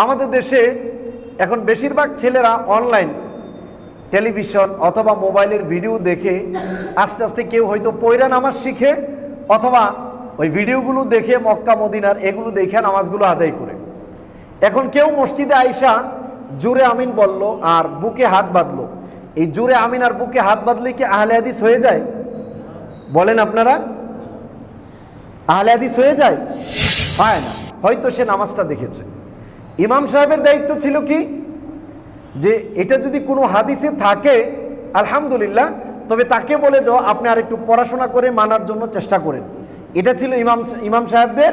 আমাদের দেশে এখন বেশিরভাগ ছেলেরা অনলাইন টেলিভিশন অথবা মোবাইলের ভিডিও দেখে আস্তে আস্তে কেউ হয়তো পয়রা নামাজ শিখে অথবা ওই ভিডিওগুলো দেখে মক্কা মদিনার এগুলো দেখে নামাজগুলো আদায় করে। এখন কেউ মসজিদে আইসা জোরে আমিন বলল আর বুকে হাত বাঁধলো, এই জোরে আমিন আর বুকে হাত বাঁধলে কি আহলে হাদিস হয়ে যায়? বলেন আপনারা, আহলে হাদিস হয়ে যায়? হয় না। হয়তো সে নামাজটা দেখেছে। ইমাম সাহেবের দায়িত্ব ছিল কি, যে এটা যদি কোনো হাদিসে থাকে আলহামদুলিল্লাহ, তবে তাকে বলে দাও আপনি আর একটু পড়াশোনা করে মানার জন্য চেষ্টা করেন। এটা ছিল ইমাম সাহেবদের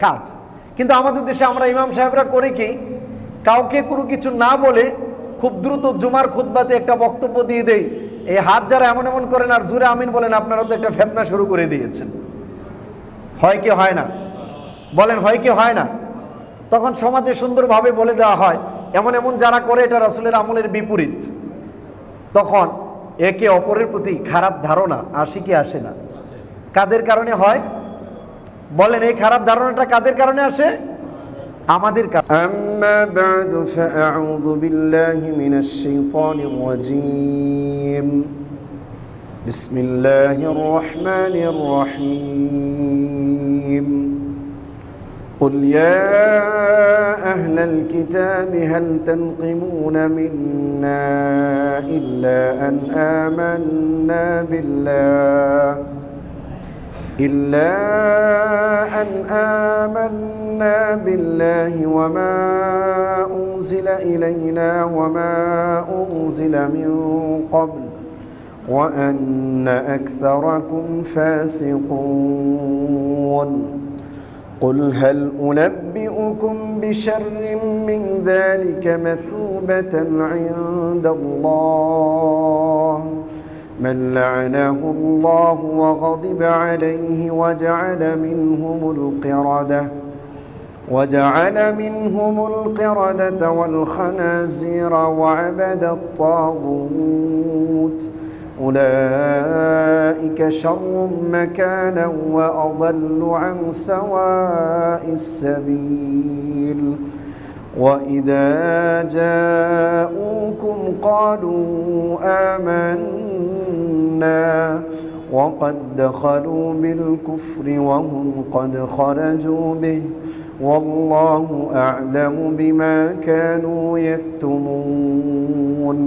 কাজ। কিন্তু আমাদের দেশে আমরা ইমাম সাহেবরা করি কি, কাউকে কোনো কিছু না বলে খুব দ্রুত জুমার খুতবাতে একটা বক্তব্য দিয়ে দেই, এই হাত যারা এমন এমন করেন আর জোরে আমিন বলেন, আপনারা তো একটা ফেতনা শুরু করে দিয়েছেন। হয় কি হয় না? বলেন হয় কি হয় না? তখন সমাজে সুন্দরভাবে বলে দেওয়া হয় এমন এমন যারা করে এটা রাসূলের আমলের বিপরীত। তখন একে অপরের প্রতি খারাপ ধারণা আসে কি আসে না? কাদের কারণে হয় বলেন? এই খারাপ ধারণাটা কাদের কারণে আসে? আমাদের কারণে। আম্মা বা'দু ফাআউযু বিল্লাহি মিনাশ শাইতানির রাজীম। বিসমিল্লাহির রাহমানির রাহিম। قل يا أهل الكتاب هل تنقمون منا إلا أن آمنا بالله وما أنزل إلينا وما أنزل من قبل وأن أكثركم فاسقون قل هل أنبئكم بشر من ذلك مثوبة عند الله من لعنه الله وغضب عليه وجعل منهم القردة والخنازير وعبد الطاغوت أولئك شر مكانا وأضل عن سواء السبيل وإذا جاءوكم قالوا آمنا وقد دخلوا بالكفر وهم قد خرجوا به والله أعلم بما كانوا يكتمون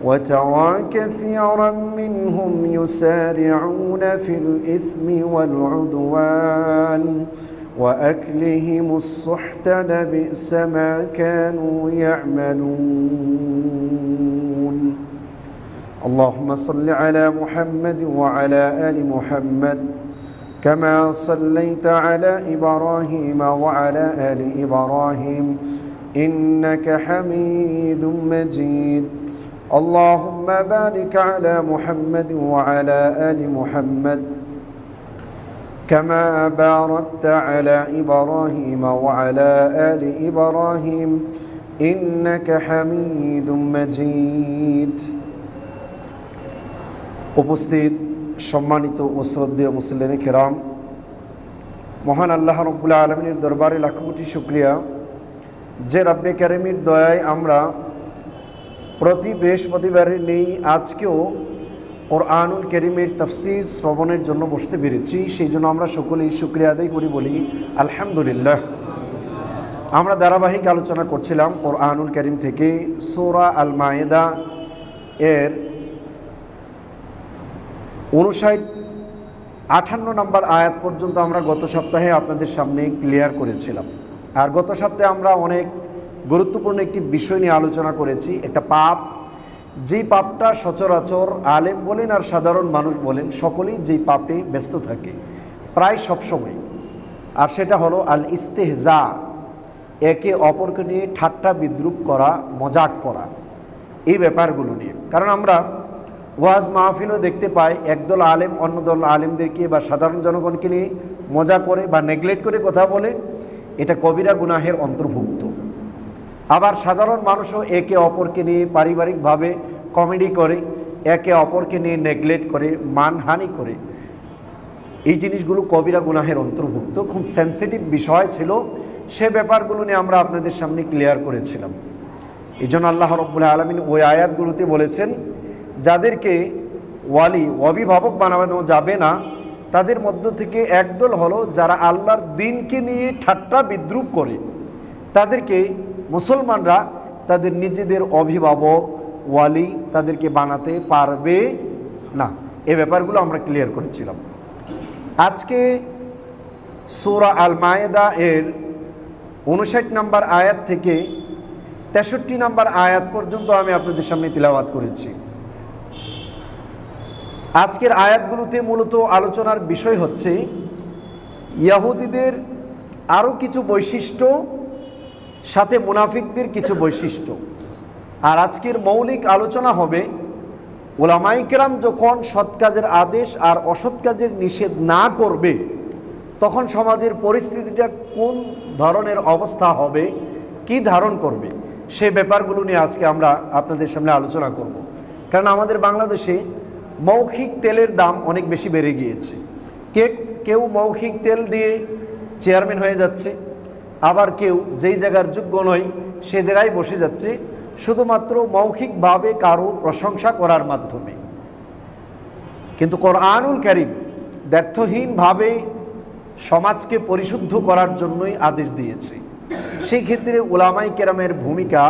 وترى كثيرا منهم يسارعون في الإثم والعدوان وأكلهم السحت لبئس ما كانوا يعملون اللهم صل على محمد وعلى آل محمد كما صليت على إبراهيم وعلى آل إبراهيم إنك حميد مجيد اللهم بارك على محمد وعلى آل محمد كما باركت على إبراهيم وعلى آل إبراهيم إنك حميد مجيد উপস্থিত সম্মানিত ও শ্রদ্ধেয় মুসলিম কিরাম, মহান আল্লাহ রাব্বুল আলামিনের দরবারে লাখ কোটি শুকরিয়া যে রব্বে কারিমের দয়ায় আমরা প্রতি বৃহস্পতিবারে নেই আজকেও কোরআনুল কারীমের তাফসীর শ্রবণের জন্য বসতে পেরেছি। সেই জন্য আমরা সকলেই শুকরিয়া আদায় করি, বলি আলহামদুলিল্লাহ। আমরা ধারাবাহিক আলোচনা করছিলাম কোরআনুল কারীম থেকে সূরা আল মায়েদা এর 58 নম্বর আয়াত পর্যন্ত আমরা গত সপ্তাহে আপনাদের সামনে ক্লিয়ার করেছিলাম। আর গত সপ্তাহে আমরা অনেক গুরুত্বপূর্ণ একটি বিষয় নিয়ে আলোচনা করেছি, একটা পাপ, যেই পাপটা সচরাচর আলেম বলেন আর সাধারণ মানুষ বলেন সকলেই যেই পাপে ব্যস্ত থাকে প্রায় সবসময়, আর সেটা হলো আল ইস্তেহজা, একে অপরকে নিয়ে ঠাট্টা বিদ্রুপ করা, মজাক করা, এই ব্যাপারগুলো নিয়ে। কারণ আমরা ওয়াজ মাহফিলও দেখতে পাই একদল আলেম অন্য দল আলেমদেরকে বা সাধারণ জনগণকে নিয়ে মজা করে বা নেগলেক্ট করে কথা বলে, এটা কবিরা গুনাহের অন্তর্ভুক্ত। আবার সাধারণ মানুষও একে অপরকে নিয়ে পারিবারিকভাবে কমেডি করে, একে অপরকে নিয়ে নেগলেক্ট করে, মানহানি করে, এই জিনিসগুলো কবিরা গুনাহের অন্তর্ভুক্ত। খুব সেন্সিটিভ বিষয় ছিল সে ব্যাপারগুলো নিয়ে আমরা আপনাদের সামনে ক্লিয়ার করেছিলাম। এই জন্য আল্লাহ রাব্বুল আলামিন ওই আয়াতগুলোতে বলেছেন, যাদেরকে ওয়ালি অভিভাবক বানানো যাবে না, তাদের মধ্য থেকে একদল হলো যারা আল্লাহর দ্বীনকে নিয়ে ঠাট্টা বিদ্রুপ করে, তাদেরকে মুসলমানরা তাদের নিজেদের অভিভাবক ওয়ালি তাদেরকে বানাতে পারবে না। এই ব্যাপারগুলো আমরা ক্লিয়ার করেছিলাম। আজকে সূরা আল মায়েদা এর 59 নম্বর আয়াত থেকে 63 নম্বর আয়াত পর্যন্ত আমি আপনাদের সামনে তিলাওয়াত করেছি। আজকের আয়াতগুলোতে মূলত আলোচনার বিষয় হচ্ছে ইহুদিদের আরও কিছু বৈশিষ্ট্য, সাথে মুনাফিকদের কিছু বৈশিষ্ট্য। আর আজকের মৌলিক আলোচনা হবে উলামায়ে কেরাম যখন সৎ কাজের আদেশ আর অসৎ কাজের নিষেধ না করবে, তখন সমাজের পরিস্থিতিটা কোন ধরনের অবস্থা হবে, কি ধারণ করবে, সেই ব্যাপারগুলো নিয়ে আজকে আমরা আপনাদের সামনে আলোচনা করব। কারণ আমাদের বাংলাদেশে মৌখিক তেলের দাম অনেক বেশি বেড়ে গিয়েছে। কেউ মৌখিক তেল দিয়ে চেয়ারম্যান হয়ে যাচ্ছে, আবার কেউ যেই জায়গার যোগ্য নয় সে জায়গায় বসে যাচ্ছে, শুধুমাত্র মৌখিকভাবে কারো প্রশংসা করার মাধ্যমে। কিন্তু কোরআনুল কারীম ব্যর্থহীনভাবে সমাজকে পরিশুদ্ধ করার জন্যই আদেশ দিয়েছে। সেই ক্ষেত্রে উলামায়ে কেরামের ভূমিকা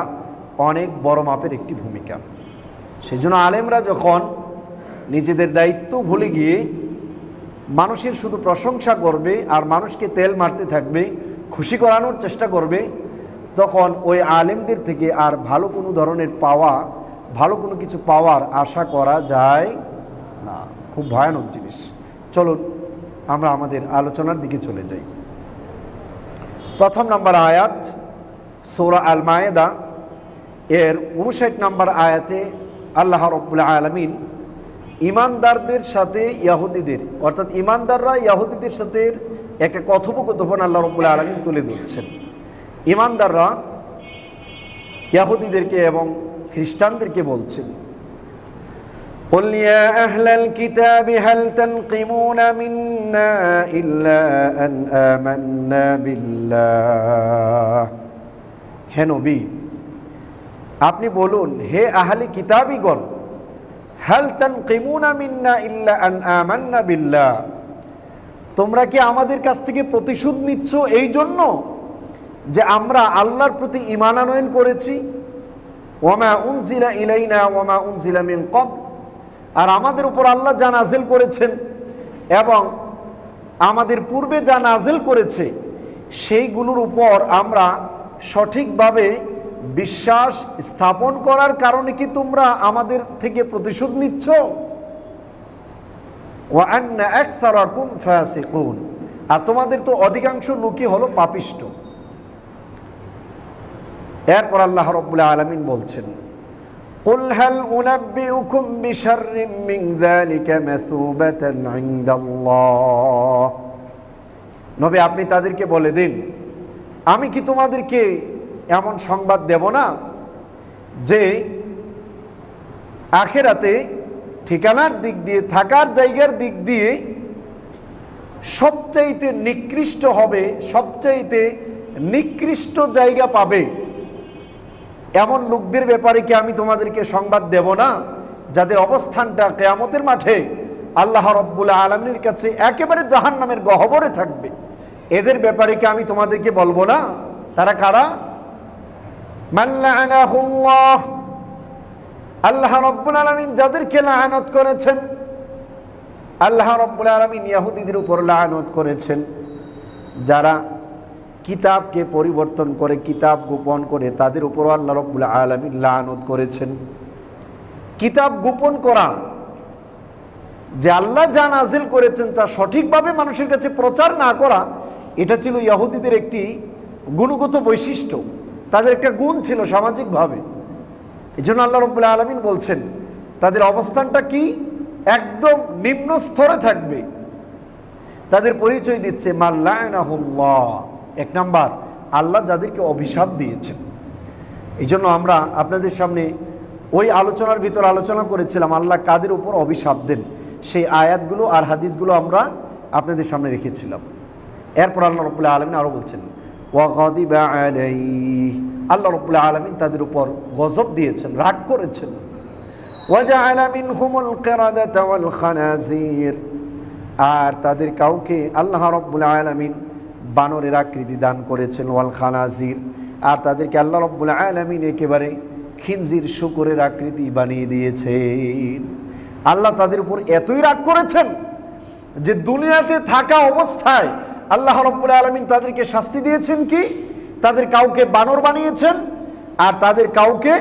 অনেক বড় মাপের একটি ভূমিকা। সেই জন্য আলেমরা যখন নিজেদের দায়িত্ব ভুলে গিয়ে মানুষের শুধু প্রশংসা করবে আর মানুষকে তেল মারতে থাকবে, খুশি করানোর চেষ্টা করবে, তখন ওই আলেমদের থেকে আর ভালো কোনো ধরনের ভালো কোনো কিছু পাওয়ার আশা করা যায় না। খুব ভয়ানক জিনিস। চলুন আমরা আমাদের আলোচনার দিকে চলে যাই। প্রথম নম্বর আয়াত সূরা আল মায়েদা এর 59 নম্বর আয়াতে আল্লাহ রাব্বুল আলামিন ইমানদারদের সাথে ইহুদিদের, অর্থাৎ ইমানদাররা ইহুদিদের সাথে একটা কথোপকথন আল্লাহ রাব্বুল আলামিন তুলে ধরছেন। ইমানদাররা ইহুদিদেরকে এবং খ্রিস্টানদেরকে বলছেন, قل يا أهل الكتاب هل تنقمون منا إلا أن آمنا بالله। হে নবী, আপনি বলুন, হে আহলে কিতাবীগণ, হাল তানকিমুনা মিন্না ইল্লা আন আমান্না বিল্লাহ, তোমরা কি আমাদের কাছ থেকে প্রতিশোধ নিচ্ছ এই জন্য যে আমরা আল্লাহর প্রতি ঈমান আনয়ন করেছি, ওয়ামা উনজিলা ইলাইনা ওয়ামা উনজিলা মিন ক্বাবল, আর আমাদের উপর আল্লাহ যা নাযিল করেছেন এবং আমাদের পূর্বে যা নাযিল করেছে সেইগুলোর উপর আমরা সঠিকভাবে বিশ্বাস স্থাপন করার কারণে কি তোমরা আমাদের থেকে প্রতিশোধ নিচ্ছ? ওয়া আন্না আকসারাকুম ফাসিকুন, আর তোমাদের তো অধিকাংশ লোকই হলো পাপিষ্ট। এরপর আল্লাহ রাব্বুল আলামিন বলছেন, قل هل أنبئكم بشر من ذلك مثوبة عند الله। নবী, আপনি তাদেরকে বলে দিন, আমি কি তোমাদেরকে এমন সংবাদ দেব না যে আখিরাতে ঠিকানার দিক দিয়ে, থাকার জায়গার দিক দিয়ে সবচাইতে নিকৃষ্ট হবে, সবচাইতে নিকৃষ্ট জায়গা পাবে, এমন লোকদের ব্যাপারে কি আমি তোমাদেরকে সংবাদ দেব না, যাদের অবস্থানটা কিয়ামতের মাঠে আল্লাহ রাব্বুল আলামিনের কাছে একেবারে জাহান্নামের গহ্বরে থাকবে? এদের ব্যাপারে কি আমি তোমাদেরকে বলবো না? তারা কারা? মান লাআনাহুল্লাহ, আল্লাহ রাব্বুল আলামিন যাদেরকে লাআনত করেছেন। আল্লাহ রাব্বুল আলামিন ইহুদিদের উপর লাআনত করেছেন, যারা কিতাবকে পরিবর্তন করে, কিতাব গোপন করে, তাদের উপর আল্লাহ রাব্বুল আলামিন লাআনত করেছেন। কিতাব গোপন করা, যে আল্লাহ যা নাযিল করেছেন তা সঠিকভাবে মানুষের কাছে প্রচার না করা, এটা ছিল ইহুদিদের একটি গুণগত বৈশিষ্ট্য, তাদের একটা গুণ ছিল সামাজিকভাবে। এই জন্য আল্লাহ রাব্বুল আলামিন বলছেন তাদের অবস্থানটা কি, একদম নিম্ন স্তরে থাকবে। তাদের পরিচয় দিচ্ছে মান লাআনাহুল্লাহ, এক নাম্বার আল্লাহ যাদেরকে অভিশাপ দিয়েছেন। এই জন্য আমরা আপনাদের সামনে ওই আলোচনার ভিতর আলোচনা করেছিলাম আল্লাহ কাদের উপর অভিশাপ দেন, সেই আয়াতগুলো আর হাদিসগুলো আমরা আপনাদের সামনে রেখেছিলাম। এরপর আল্লাহ রাব্বুল আলামিন আরও বলছেন, ওয়া গাদিবা আলাইহি, আল্লাহ রাব্বুল আলামিন তাদের উপর গজব দিয়েছেন, রাগ করেছেন। ওয়া জাআলা মিনহুমুল কিরাদাতা ওয়াল খানাজির, আর তাদের কাউকে আল্লাহ রাব্বুল আলামিন বানরের আকৃতি দান করেছেন, ওয়াল খানাজির, আর তাদেরকে আল্লাহ রাব্বুল আলামিন একেবারে খিনজির শূকরের আকৃতি বানিয়ে দিয়েছেন। আল্লাহ তাদের উপর এতই রাগ করেছেন যে দুনিয়াতে থাকা অবস্থায় আল্লাহ রাব্বুল আলামিন তাদেরকে শাস্তি দিয়েছেন কি, তাদের কাউকে বানর বানিয়েছেন আর তাদের কাউকে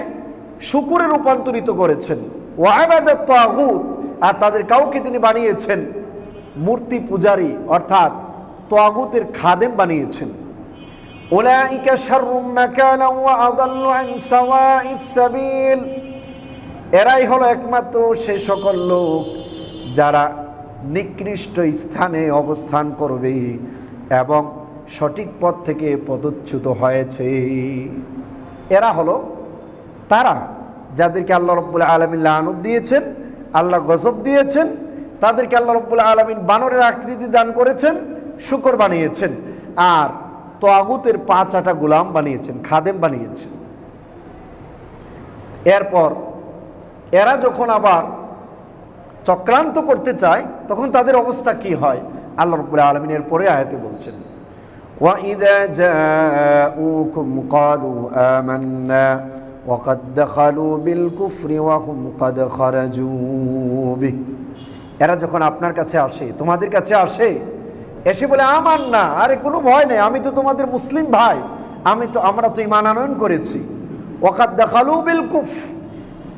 শূকরে রূপান্তরিত করেছেন। ওয়া আবাদাত তাগুত, আর তাদের কাউকে তিনি বানিয়েছেন মূর্তি পূজারী, অর্থাৎ তাগুতের খাদেম বানিয়েছেন। উলাইকা শাররুম মাকানা ওয়া আদাল্লু আন সাওয়াইস সাবিল, এরাই হলো একমাত্র সে সকল লোক যারা নিকৃষ্ট স্থানে অবস্থান করবে এবং সঠিক পথ থেকে পদচ্যুত হয়েছে। এরা হলো তারা যাদেরকে আল্লাহ রাব্বুল আলামিন লানত দিয়েছেন, আল্লাহ গজব দিয়েছেন, তাদেরকে আল্লাহ রাব্বুল আলামিন বানরের আকৃতি দান করেছেন, শূকর বানিয়েছেন, আর তাগুতের পাঁচাটা গোলাম বানিয়েছেন, খাদেম বানিয়েছেন। এরপর এরা যখন আবার চক্রান্ত করতে চায় তখন তাদের অবস্থা কি হয় আল্লাহ রাব্বুল আলামিন এর পরে আয়াতে বলছেন, ওয়া ইযা জাউকুম ক্বালু আমান্না ওয়া ক্বাদ দাখালু বিল কুফরি ওয়া হুম ক্বাদ খারাজু বিহি, এরা যখন আপনার কাছে আসে, তোমাদের কাছে আসে, এসে বলে আমান্না, আরে কোনো ভয় নেই, আমি তো তোমাদের মুসলিম ভাই, আমরা তো ঈমান আনয়ন করেছি। ওয়া ক্বাদ দাখালু বিল কুফর,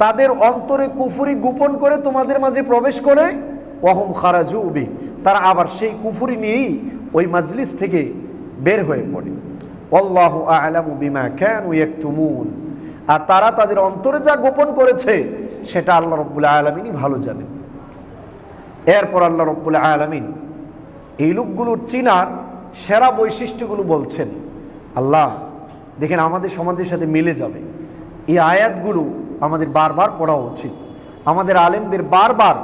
তাদের অন্তরে কুফরি গোপন করে তোমাদের মাঝে প্রবেশ করে, ওয়া হুম খারাজু বিহি, তারা আবার সেই কুফরি নিয়েই ওই মাজলিস থেকে বের হয়ে পড়ে। আল্লাহু আ'লামু বিমা কানু ইয়াকতুমুন, আর তারা তাদের অন্তরে যা গোপন করেছে সেটা আল্লাহ রাব্বুল আলামিনই ভালো জানেন। এরপর আল্লাহ রাব্বুল আলামিন এই লোকগুলোর চিনার সেরা বৈশিষ্ট্যগুলো বলছেন। আল্লাহ দেখেন আমাদের সমাজের সাথে মিলে যাবে, এই আয়াতগুলো আমাদের বারবার পড়া উচিত, আমাদের আলেমদের বারবার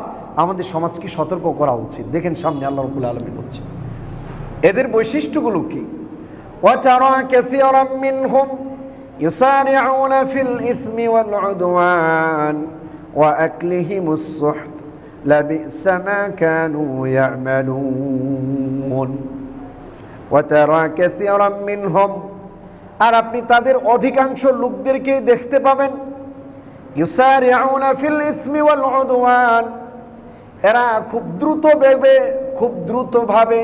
আমাদের সমাজকে সতর্ক করা উচিত। দেখেন সামনে আল্লাহ রাব্বুল আলামিন বলছেন এদের বৈশিষ্ট্যগুলো কি, ওয়াতারা কাসীরাম মিনহুম ইউসারিউনা ফিল ইসমি ওয়াল উদওয়ান ওয়া আকলিহিমুস সুহত লাবিসা মা কানু ইয়ামালুন। ওয়াতারা কাসীরাম মিনহুম, আর আপনি তাদের অধিকাংশ লোকদেরকে দেখতে পাবেন, ইউসারিউনা ফিল ইসমি ওয়াল উদওয়ান, এরা খুব দ্রুত বেগে, খুব দ্রুতভাবে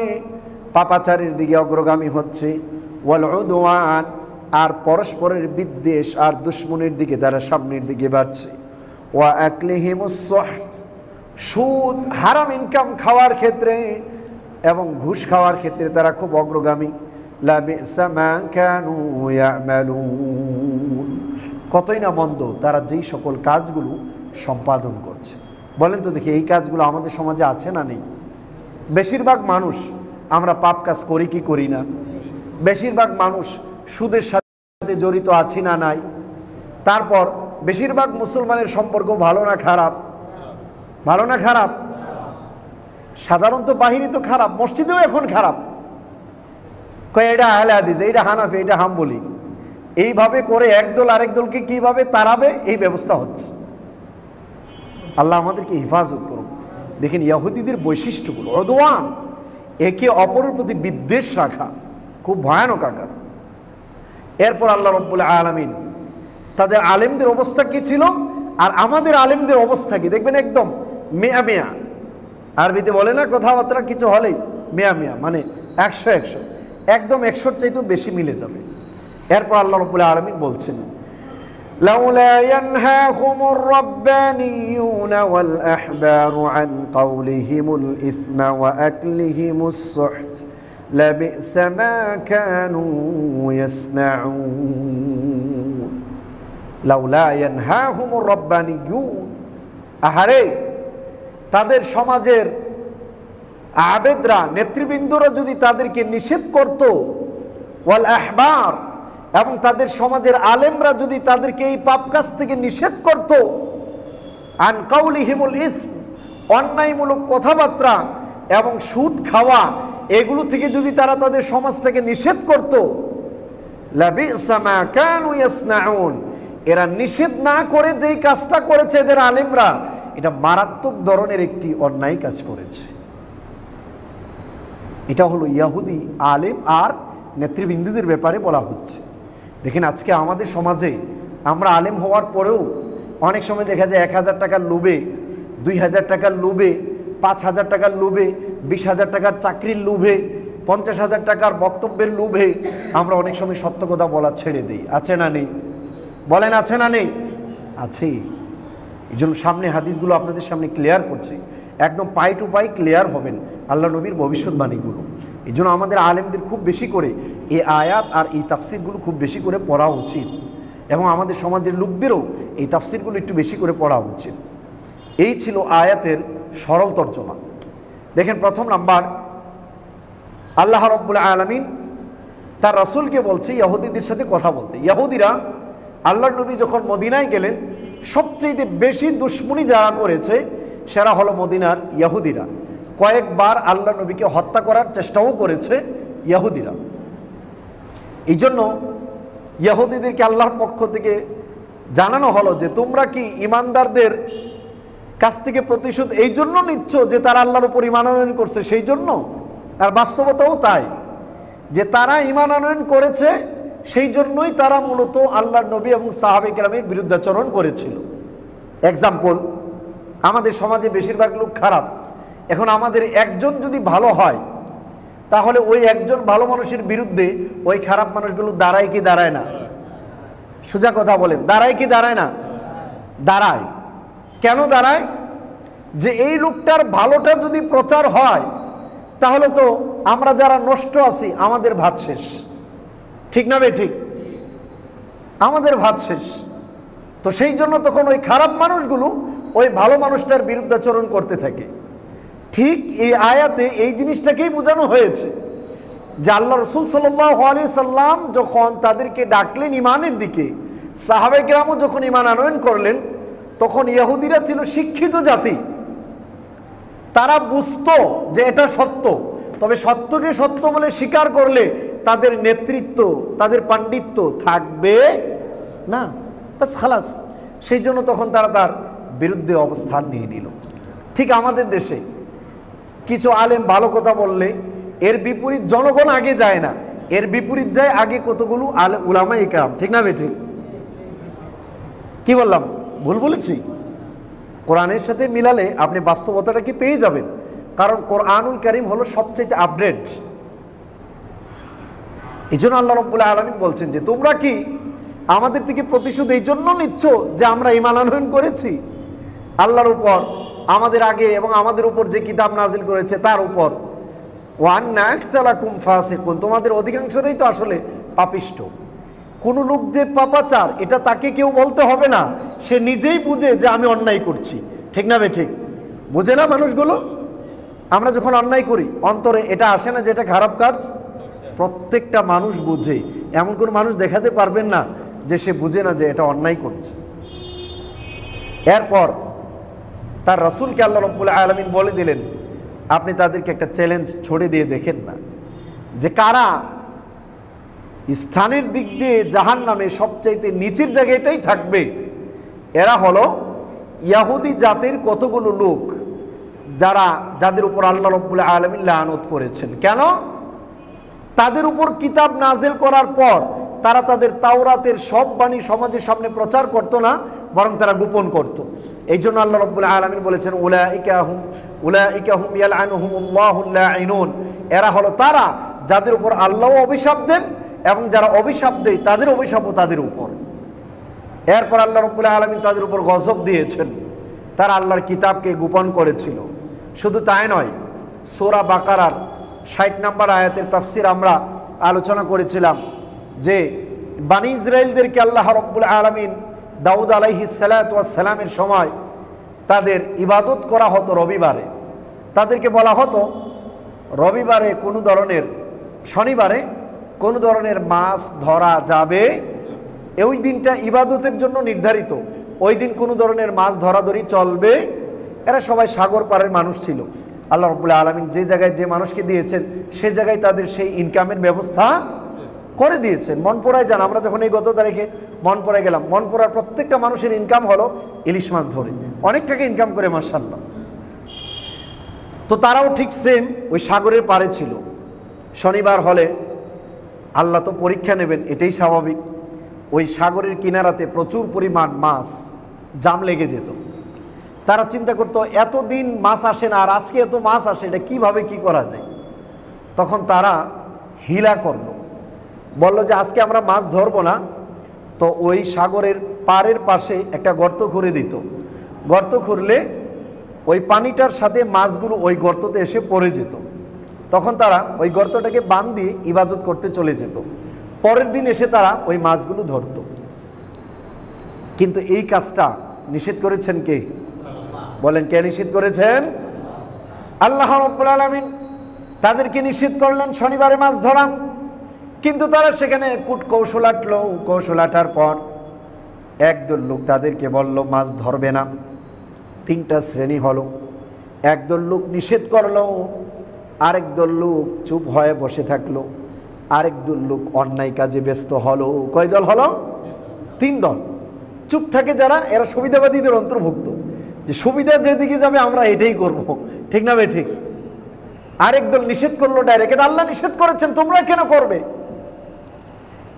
পাপাচারের দিকে অগ্রগামী হচ্ছে, ওয়াল উদওয়ান, আর পরস্পরের বিদ্বেষ আর দুশ্মনের দিকে তারা সামনের দিকে বাড়ছে, ওয়া আকলিহিমুস সুহত, সুদ হারাম ইনকাম খাওয়ার ক্ষেত্রে এবং ঘুষ খাওয়ার ক্ষেত্রে তারা খুব অগ্রগামী, লাবিসা মা কানু ইয়ামালুন, কতই না মন্দ তারা যেই সকল কাজগুলো সম্পাদন করছে। বলেন তো দেখি এই কাজগুলো আমাদের সমাজে আছে না নেই? বেশিরভাগ মানুষ আমরা পাপ কাজ করি কি করি না? বেশিরভাগ মানুষ সুদের সাথে জড়িত আছি না নাই? তারপর বেশিরভাগ মুসলমানের সম্পর্ক ভালো না খারাপ? ভালো না খারাপ? সাধারণত বাহিরে তো খারাপ, মসজিদেও এখন খারাপ, কয় এটা আহলে হাদিস, এইটা হানাফি, এটা হাম্বলি, এইভাবে করে একদল আরেক দলকে কিভাবে তাড়াবে এই ব্যবস্থা হচ্ছে। আল্লাহ আমাদেরকে হেফাজত করুন। দেখেন ইহুদিদের বৈশিষ্ট্যগুলো, উদওয়ান, একে অপরের প্রতি বিদ্বেষ রাখা, খুব ভয়ানক আকার। এরপর আল্লাহ রাব্বুল আলামিন তাদের আলেমদের অবস্থা কি ছিল আর আমাদের আলেমদের অবস্থা কি দেখবেন, একদম মিয়া মিয়া, আরবিতে বলে না কথাবার্তা কিছু হলেই মিয়া মিয়া, মানে 100 একদম 100-র চাইতেও বেশি মিলে যাবে। এরপর আল্লাহ রাব্বুল আলামিন বলছেন, লাউলা ইয়ানহাহুমুর রাব্বানিয়ুনা ওয়াল আহবারু আন কাওলিহিমুল ইসমা ওয়া আকলিহিমুস সুহত লাবিসা মা কানু ইয়াসনাউন। লাউলা ইয়ানহাহুমুর রাব্বানিয়ুন, আহারে তাদের সমাজের আবেদরা, নেতৃবৃন্দরা যদি তাদেরকে নিষেধ করত, ওয়াল আহবার, এবং তাদের সমাজের আলেমরা যদি তাদেরকে এই পাপ কাজ থেকে নিষেধ করত, আন কাউলিহিমুল ইসম, অন্যায়মূলক কথাবার্তা এবং সুদ খাওয়া, এগুলো থেকে যদি তারা তাদের সমাজটাকে নিষেধ করত, লাবিসা মা কানু ইয়াসনাউন, এরা নিষেধ না করে যেই কাজটা করেছে এদের আলেমরা, এটা মারাত্মক ধরনের একটি অন্যায় কাজ করেছে। এটা হলো ইহুদি আলেম আর নেতৃবৃন্দদের ব্যাপারে বলা হচ্ছে। দেখেন আজকে আমাদের সমাজে আমরা আলেম হওয়ার পরেও অনেক সময় দেখা যায় 1000 টাকার লোভে, 2000 টাকার লোভে, 5000 টাকার লোভে, 20,000 টাকার চাকরির লোভে, 50,000 টাকার বক্তব্যের লোভে আমরা অনেক সময় সত্য কথা বলা ছেড়ে দিই। আছে না নেই? বলেন আছে না নেই? আছে। এই জন্য সামনে হাদিসগুলো আপনাদের সামনে ক্লিয়ার করছি, একদম পাই টু পাই ক্লিয়ার হবেন আল্লাহ নবীর ভবিষ্যৎবাণীগুলো। এই জন্য আমাদের আলেমদের খুব বেশি করে এই আয়াত আর এই তাফসিরগুলো খুব বেশি করে পড়া উচিত, এবং আমাদের সমাজের লোকদেরও এই তাফসিরগুলো একটু বেশি করে পড়া উচিত। এই ছিল আয়াতের সরল তর্জমা। দেখেন প্রথম নাম্বার, আল্লাহ রাব্বুল আলামিন তার রাসূলকে বলছে ইহুদিদের সাথে কথা বলতে। ইহুদিরা আল্লাহর নবী যখন মদিনায় গেলেন, সবচেয়ে বেশি দুশ্মনী যারা করেছে সেরা হলো মদিনার ইহুদিরা। কয়েকবার আল্লাহ নবীকে হত্যা করার চেষ্টাও করেছে ইহুদিরা। এই জন্য ইহুদিদেরকে আল্লাহর পক্ষ থেকে জানানো হলো যে তোমরা কি ইমানদারদের কাছ থেকে প্রতিশোধ এই জন্য নিচ্ছ যে তারা আল্লাহর উপর ঈমান আনয়ন করছে সেই জন্য? আর বাস্তবতাও তাই, যে তারা ঈমান আনয়ন করেছে সেই জন্যই তারা মূলত আল্লাহর নবী এবং সাহাবে কেরামের বিরুদ্ধাচরণ করেছিল। এক্সাম্পল, আমাদের সমাজে বেশিরভাগ লোক খারাপ। এখন আমাদের একজন যদি ভালো হয়, তাহলে ওই একজন ভালো মানুষের বিরুদ্ধে ওই খারাপ মানুষগুলো দাঁড়ায় কি দাঁড়ায় না? সোজা কথা বলেন, দাঁড়ায় কি দাঁড়ায় না? দাঁড়ায়। কেন দাঁড়ায়? যে এই লোকটার ভালোটা যদি প্রচার হয়, তাহলে তো আমরা যারা নষ্ট আছি আমাদের ভাত শেষ। ঠিক না বে ঠিক? আমাদের ভাত শেষ। তো সেই জন্য তখন ওই খারাপ মানুষগুলো ওই ভালো মানুষটার বিরুদ্ধাচরণ করতে থাকে। ঠিক এই আয়াতে এই জিনিসটাকেই বোঝানো হয়েছে যে আল্লাহ রাসূল সাল্লাল্লাহু আলাইহি সাল্লাম যখন তাদেরকে ডাকলেন ঈমানের দিকে, সাহাবায়ে কেরামও যখন ঈমান আনয়ন করলেন, তখন ইহুদিরা ছিল শিক্ষিত জাতি। তারা বুঝতো যে এটা সত্য, তবে সত্যকে সত্য বলে স্বীকার করলে তাদের নেতৃত্ব, তাদের পাণ্ডিত্য থাকবে না, বাস খালাস। সেই জন্য তখন তারা তার বিরুদ্ধে অবস্থান নিয়ে নিল। ঠিক আমাদের দেশে কিছু আলেম ভালো কথা বললে এর বিপরীত জনগণ আগে যায় না, এর বিপরীত যায় আগে কতগুলো উলামায়ে কেরাম। ঠিক না বেঠিক? কি বললাম? ভুল বলেছি? কোরআনের সাথে মিলালে আপনি বাস্তবতাটাকে পেয়ে যাবেন, কারণ কোরআনুল কারীম হলো সবচেয়ে আপডেট। এই জন্য আল্লাহ রাব্বুল আলামিন বলছেন যে তোমরা কি আমাদের থেকে প্রতিশোধ এই জন্য নিচ্ছ যে আমরা ঈমান আনয়ন করেছি আল্লাহর উপর, আমাদের আগে এবং আমাদের উপর যে কিতাব নাজিল করেছে তার উপর। ওয়া আন্না আকসারাকুম ফাসিকুন, তোমাদের অধিকাংশই তো আসলে পাপিষ্ঠ। কোনো লোক যে পাপাচার এটা তাকে কেউ বলতে হবে না, সে নিজেই বুঝে যে আমি অন্যায় করছি। ঠিক না বে ঠিক? বুঝে না মানুষগুলো? আমরা যখন অন্যায় করি অন্তরে এটা আসে না যে এটা খারাপ কাজ? প্রত্যেকটা মানুষ বুঝে, এমন কোনো মানুষ দেখাতে পারবেন না যে সে বুঝে না যে এটা অন্যায় করছে। এরপর তার রাসূলকে আল্লাহ রাব্বুল আলামিন বলে দিলেন, আপনি তাদেরকে একটা চ্যালেঞ্জ ছড়ে দিয়ে দেখেন না যে কারা স্থানের দিক দিয়ে জাহান্নামে সবচাইতে নিচের জায়গাটাই থাকবে। এরা হলো ইহুদি জাতির কতগুলো লোক যাদের উপর আল্লাহ রাব্বুল আলামিন লানত করেছেন। কেন? তাদের উপর কিতাব নাজিল করার পর তারা তাদের তাওরাতের সব বাণী সমাজের সামনে প্রচার করত না, বরং তারা গোপন করত। এই জন্য আল্লাহ রাব্বুল আলামিন বলেছেন উলাইকা হুম ইয়ালআনুহুমুল্লাহুল লাঈনুন, এরা হলো তারা যাদের উপর আল্লাহ অভিশাপ দেন এবং যারা অভিশাপ দেয় তাদের অভিশাপও তাদের উপর। এরপর আল্লাহ রাব্বুল আলামিন তাদের উপর গজব দিয়েছেন, তারা আল্লাহর কিতাবকে গোপন করেছিল। শুধু তাই নয়, সূরা বাকারার 60 নম্বর আয়াতের তাফসীর আমরা আলোচনা করেছিলাম যে বানি ইসরাইলদেরকে আল্লাহ রাব্বুল আলামিন দাউদ আলাইহিস সালাতু ওয়াস সালামের সময় তাদের ইবাদত করা হতো রবিবারে। তাদেরকে বলা হতো রবিবারে কোনো ধরনের, শনিবারে কোনো ধরনের মাছ ধরা যাবে, ওই দিনটা ইবাদতের জন্য নির্ধারিত, ওই দিন কোনো ধরনের মাছ ধরাধরি চলবে। এরা সবাই সাগর পাড়ের মানুষ ছিল। আল্লাহ রাব্বুল আলামিন যে জায়গায় যে মানুষকে দিয়েছেন সে জায়গায় তাদের সেই ইনকামের ব্যবস্থা করে দিয়েছেন। মনপুরায় যান, আমরা যখন এই গত তারিখে মনপুরায় গেলাম, মনপুরার প্রত্যেকটা মানুষের ইনকাম হলো ইলিশ মাছ ধরে, অনেক টাকা ইনকাম করে মাশাআল্লাহ। তো তারাও ঠিক সেম ওই সাগরের পাড়ে ছিল। শনিবার হলে আল্লাহ তো পরীক্ষা নেবেন, এটাই স্বাভাবিক। ওই সাগরের কিনারাতে প্রচুর পরিমাণ মাছ জাম লেগে যেত। তারা চিন্তা করতো এতদিন মাছ আসে না, আর আজকে এত মাছ আসে, এটা কীভাবে কি করা যায়। তখন তারা হিলা করলো, বলল যে আজকে আমরা মাছ ধরবো না। তো ওই সাগরের পাড়ের পাশে একটা গর্ত খুঁড়ে দিত। গর্ত খুঁড়লে ওই পানিটার সাথে মাছগুলো ওই গর্ততে এসে পড়ে যেত। তখন তারা ওই গর্তটাকে বান দিয়ে ইবাদত করতে চলে যেত। পরের দিন এসে তারা ওই মাছগুলো ধরত। কিন্তু এই কাজটা নিষেধ করেছেন কে? বলেন, কে নিষেধ করেছেন? আল্লাহ রাব্বুল আলামিন তাদেরকে নিষেধ করলেন শনিবারে মাছ ধরা। কিন্তু তারা সেখানে কৌশল আটলো। কৌশল আটার পর একদল লোক তাদেরকে বলল মাছ ধরবে না। তিনটা শ্রেণী হলো। একদল লোক নিষেধ করলো, আরেক দল লোক চুপ হয়ে বসে থাকলো, আরেক দল লোক অন্যায় কাজে ব্যস্ত হলো। কয় দল হলো? তিন দল। চুপ থাকে যারা, এরা সুবিধাবাদীদের অন্তর্ভুক্ত, যে সুবিধা যেদিকে যাবে আমরা এটাই করব, ঠিক না ভাই? ঠিক। আরেক দল নিষেধ করলো ডাইরেক্ট, এটা আল্লাহ নিষেধ করেছেন, তোমরা কেন করবে?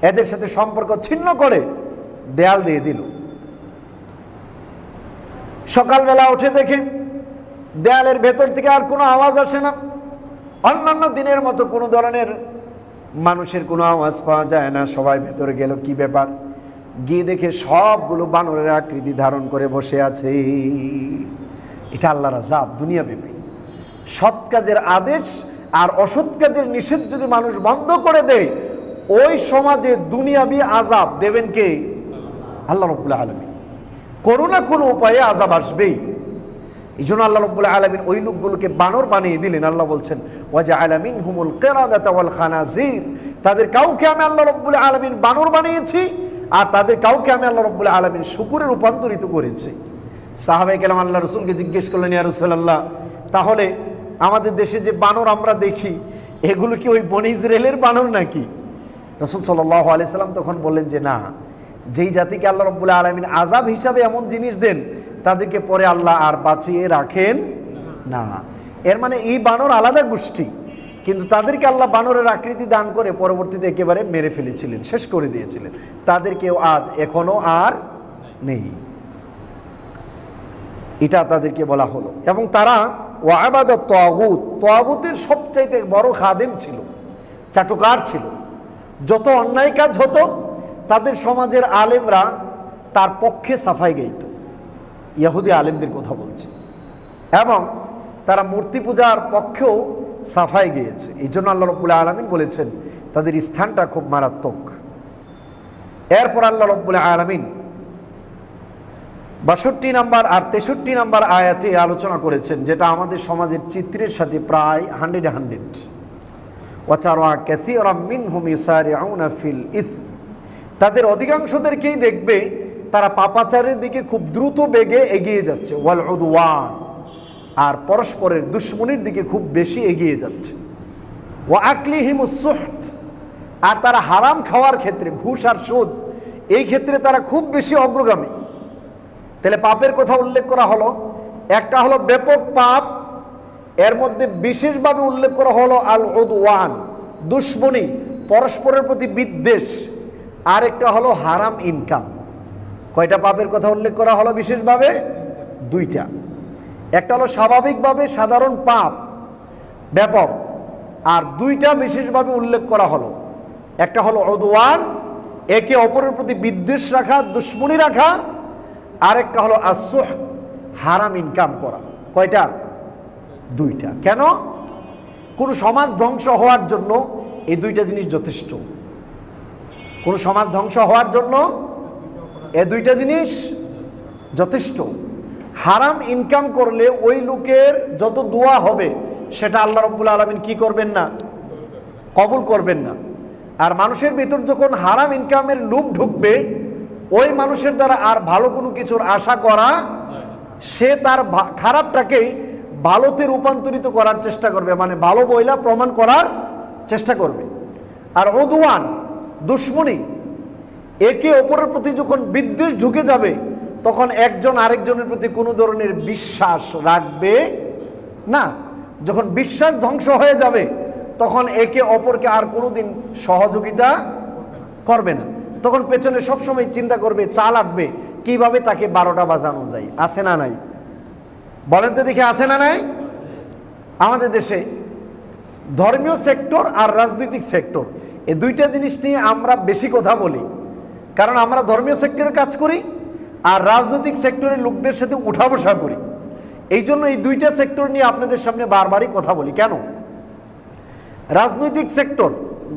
এদের সাথে সম্পর্ক ছিন্ন করে দেয়াল দিয়ে দিল। সকালবেলা উঠে দেখে দেয়ালের ভেতর থেকে আর কোনো আওয়াজ আসে না। অন্যান্য দিনের মতো কোনো ধরনের মানুষের কোনো আওয়াজ পাওয়া যায় না। সবাই ভেতরে গেল, কি ব্যাপার? গিয়ে দেখে সবগুলো বানরের আকৃতি ধারণ করে বসে আছে। এটা আল্লাহর আযাব দুনিয়াব্যাপী। সৎ কাজের আদেশ আর অসৎ কাজের নিষেধ যদি মানুষ বন্ধ করে দেয়, ওই সমাজে দুনিয়াবি আযাব দেবেন কে? আল্লাহ রাব্বুল আলামিন। কোনো না কোনো উপায়ে আযাব আসবেই। এই জন্য আল্লাহ রাব্বুল আলামিন ওই লোকগুলোকে বানর বানিয়ে দিলেন। আল্লাহ বলছেন ওয়াজআলা মিনহুমুল কিরাদাতা ওয়াল খানাজির, তাদের কাউকে আমি আল্লাহ রাব্বুল আলামিন বানর বানিয়েছি, আর তাদের কাউকে আমি আল্লাহ রাব্বুল আলামিন শুকরে রূপান্তরিত করেছি। সাহাবায়ে কেরাম আল্লাহ রাসূলকে জিজ্ঞেস করলেন, ইয়া রাসূলুল্লাহ, তাহলে আমাদের দেশে যে বানর আমরা দেখি, এগুলো কি ওই বনি ইসরাইলের বানর নাকি? রাসূল সাল্লাল্লাহু আলাইহি সাল্লাম তখন বললেন যে না, যেই জাতিকে আল্লাহ রাব্বুল আলামিন আযাব হিসাবে এমন জিনিস দেন, তাদেরকে পরে আল্লাহ আর বাঁচিয়ে রাখেন না। এর মানে এই বানর আলাদা গোষ্ঠী, কিন্তু তাদেরকে আল্লাহ বানরের আকৃতি দান করে পরবর্তীতে একেবারে মেরে ফেলেছিলেন, শেষ করে দিয়েছিলেন। তাদেরকেও আজ এখনো আর নেই, এটা তাদেরকে বলা হলো। এবং তারা ওয়াবাদাত তাগুত, তাগুতের সবচাইতে বড় খাদেম ছিল, চাটুকার ছিল। যত অন্যায় কাজ হতো তাদের সমাজের আলেমরা তার পক্ষে সাফাই গাইত। ইহুদি আলেমদের কথা বলছে। এবং তারা মূর্তি পূজার পক্ষেও সাফাই গিয়েছে। এই জন্য আল্লাহ রাব্বুল আলামিন বলেছেন তাদের স্থানটা খুব মারাত্মক। এরপর আল্লাহ রাব্বুল আলামিন ৬২ নম্বর আর ৬৩ নম্বর আয়াতে আলোচনা করেছেন, যেটা আমাদের সমাজের চিত্রের সাথে প্রায় 100 ওয়াতারা কাসীরাম মিনহুম ইউসারিউনা ফিল ইসম, তাদের অধিকাংশদেরকেই দেখবে তারা পাপাচারের দিকে খুব দ্রুত বেগে এগিয়ে যাচ্ছে। ওয়াল উদওয়ান, আর পরস্পরের দুশ্মনির দিকে খুব বেশি এগিয়ে যাচ্ছে। ওয়া আকলিহিমুস সুহত, আর তারা হারাম খাওয়ার ক্ষেত্রে, ঘুষ আর সুদ, এই ক্ষেত্রে তারা খুব বেশি অগ্রগামী। তাহলে পাপের কথা উল্লেখ করা হলো, একটা হলো ব্যাপক পাপ, এর মধ্যে বিশেষভাবে উল্লেখ করা হলো আল উদওয়ান, দুশ্মনী, পরস্পরের প্রতি বিদ্বেষ। আর একটা হলো হারাম ইনকাম। কয়টা পাপের কথা উল্লেখ করা হলো বিশেষভাবে? দুইটা। একটা হলো স্বাভাবিকভাবে সাধারণ পাপ ব্যাপক, আর দুইটা বিশেষভাবে উল্লেখ করা হলো। একটা হলো উদওয়ান, একে অপরের প্রতি বিদ্বেষ রাখা, দুশ্মনী রাখা, আর একটা হলো আসুহত, হারাম ইনকাম করা। কয়টা? দুইটা। কেন? কোন সমাজ ধ্বংস হওয়ার জন্য এই দুইটা জিনিস যথেষ্ট। কোন সমাজ ধ্বংস হওয়ার জন্য এই দুইটা জিনিস যথেষ্ট। হারাম ইনকাম করলে ওই লোকের যত দোয়া হবে সেটা আল্লাহ রাব্বুল আলামিন কি করবেন না? কবুল করবেন না। আর মানুষের ভিতর যখন হারাম ইনকামের লোভ ঢুকবে, ওই মানুষের দ্বারা আর ভালো কোনো কিছুর আশা করা, সে তার খারাপটাকেই ভালোতে রূপান্তরিত করার চেষ্টা করবে, মানে ভালো বইলা প্রমাণ করার চেষ্টা করবে। আর উদওয়ান, দুশ্মনী, একে অপরের প্রতি যখন বিদ্বেষ ঢুকে যাবে তখন একজন আরেকজনের প্রতি কোনো ধরনের বিশ্বাস রাখবে না। যখন বিশ্বাস ধ্বংস হয়ে যাবে তখন একে অপরকে আর কোনোদিন সহযোগিতা করবে না। তখন পেছনে সবসময় চিন্তা করবে, চাল আটবে কিভাবে তাকে 12টা বাজানো যায়। আছে না নাই? বলেন তো দেখি, আছে না নাই? আমাদের দেশে ধর্মীয় সেক্টর আর রাজনৈতিক সেক্টর, এই দুইটা জিনিস নিয়ে আমরা বেশি কথা বলি, কারণ আমরা ধর্মীয় সেক্টরে কাজ করি আর রাজনৈতিক সেক্টরের লোকদের সাথে উঠা বসা করি। এই জন্য এই দুইটা সেক্টর নিয়ে আপনাদের সামনে বারবারই কথা বলি। কেন? রাজনৈতিক সেক্টর,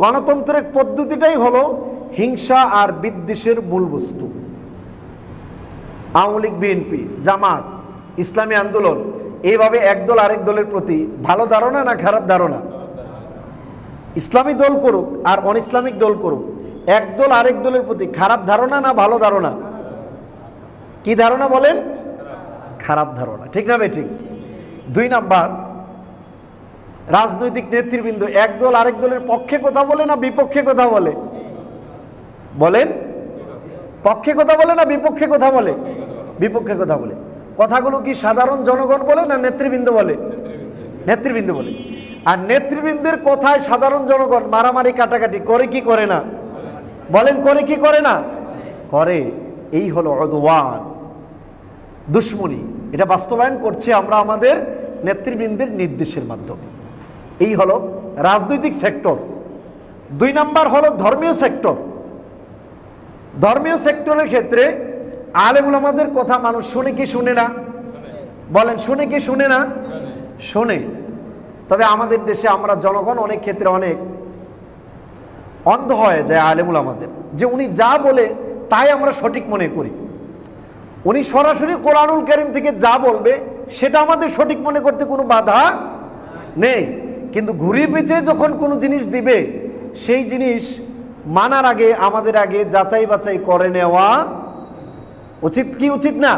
গণতন্ত্রের পদ্ধতিটাই হলো হিংসা আর বিদ্বেষের মূল বস্তু। আওয়ামী লীগ, বিএনপি, জামাত, ইসলামী আন্দোলন, এইভাবে একদল আরেক দলের প্রতি ভালো ধারণা না খারাপ ধারণা? ইসলামী দল করুক আর অন ইসলামিক দল করুক, একদল আরেক দলের প্রতি খারাপ ধারণা না ভালো ধারণা? কি ধারণা বলেন? খারাপ ধারণা, ঠিক না ঠিক? 2 নাম্বার, রাজনৈতিক নেতৃবৃন্দ একদল আরেক দলের পক্ষে কথা বলে না বিপক্ষে কথা বলে? বলেন, পক্ষে কথা বলে না বিপক্ষে কথা বলে? বিপক্ষে কথা বলে। কথাগুলো কি সাধারণ জনগণ বলে না নেতৃবৃন্দ বলে? নেতৃবৃন্দ বলে। আর নেতৃবৃন্দের কথায় সাধারণ জনগণ মারামারি কাটাকাটি করে কি করে না? বলেন, করে কি করে না? করে। এই হলো উদওয়ান, দুশ্মনী। এটা বাস্তবায়ন করছে আমরা আমাদের নেতৃবৃন্দের নির্দেশের মাধ্যমে। এই হলো রাজনৈতিক সেক্টর। 2 নাম্বার হলো ধর্মীয় সেক্টর। ধর্মীয় সেক্টরের ক্ষেত্রে আলেম উলামাদের কথা মানুষ শুনে কি শুনে না? বলেন, শুনে কি শুনে না? শুনে। তবে আমাদের দেশে আমরা জনগণ অনেক ক্ষেত্রে অনেক অন্ধ হয়ে যায় আলেম উলামাদের, যে উনি যা বলে তাই আমরা সঠিক মনে করি। উনি সরাসরি কোরআনুল কারীম থেকে যা বলবে সেটা আমাদের সঠিক মনে করতে কোনো বাধা নেই, কিন্তু ঘুরিয়ে পেঁচিয়ে যখন কোনো জিনিস দিবে সেই জিনিস মানার আগে আমাদের আগে যাচাই বাছাই করে নেওয়া উচিত কি উচিত না?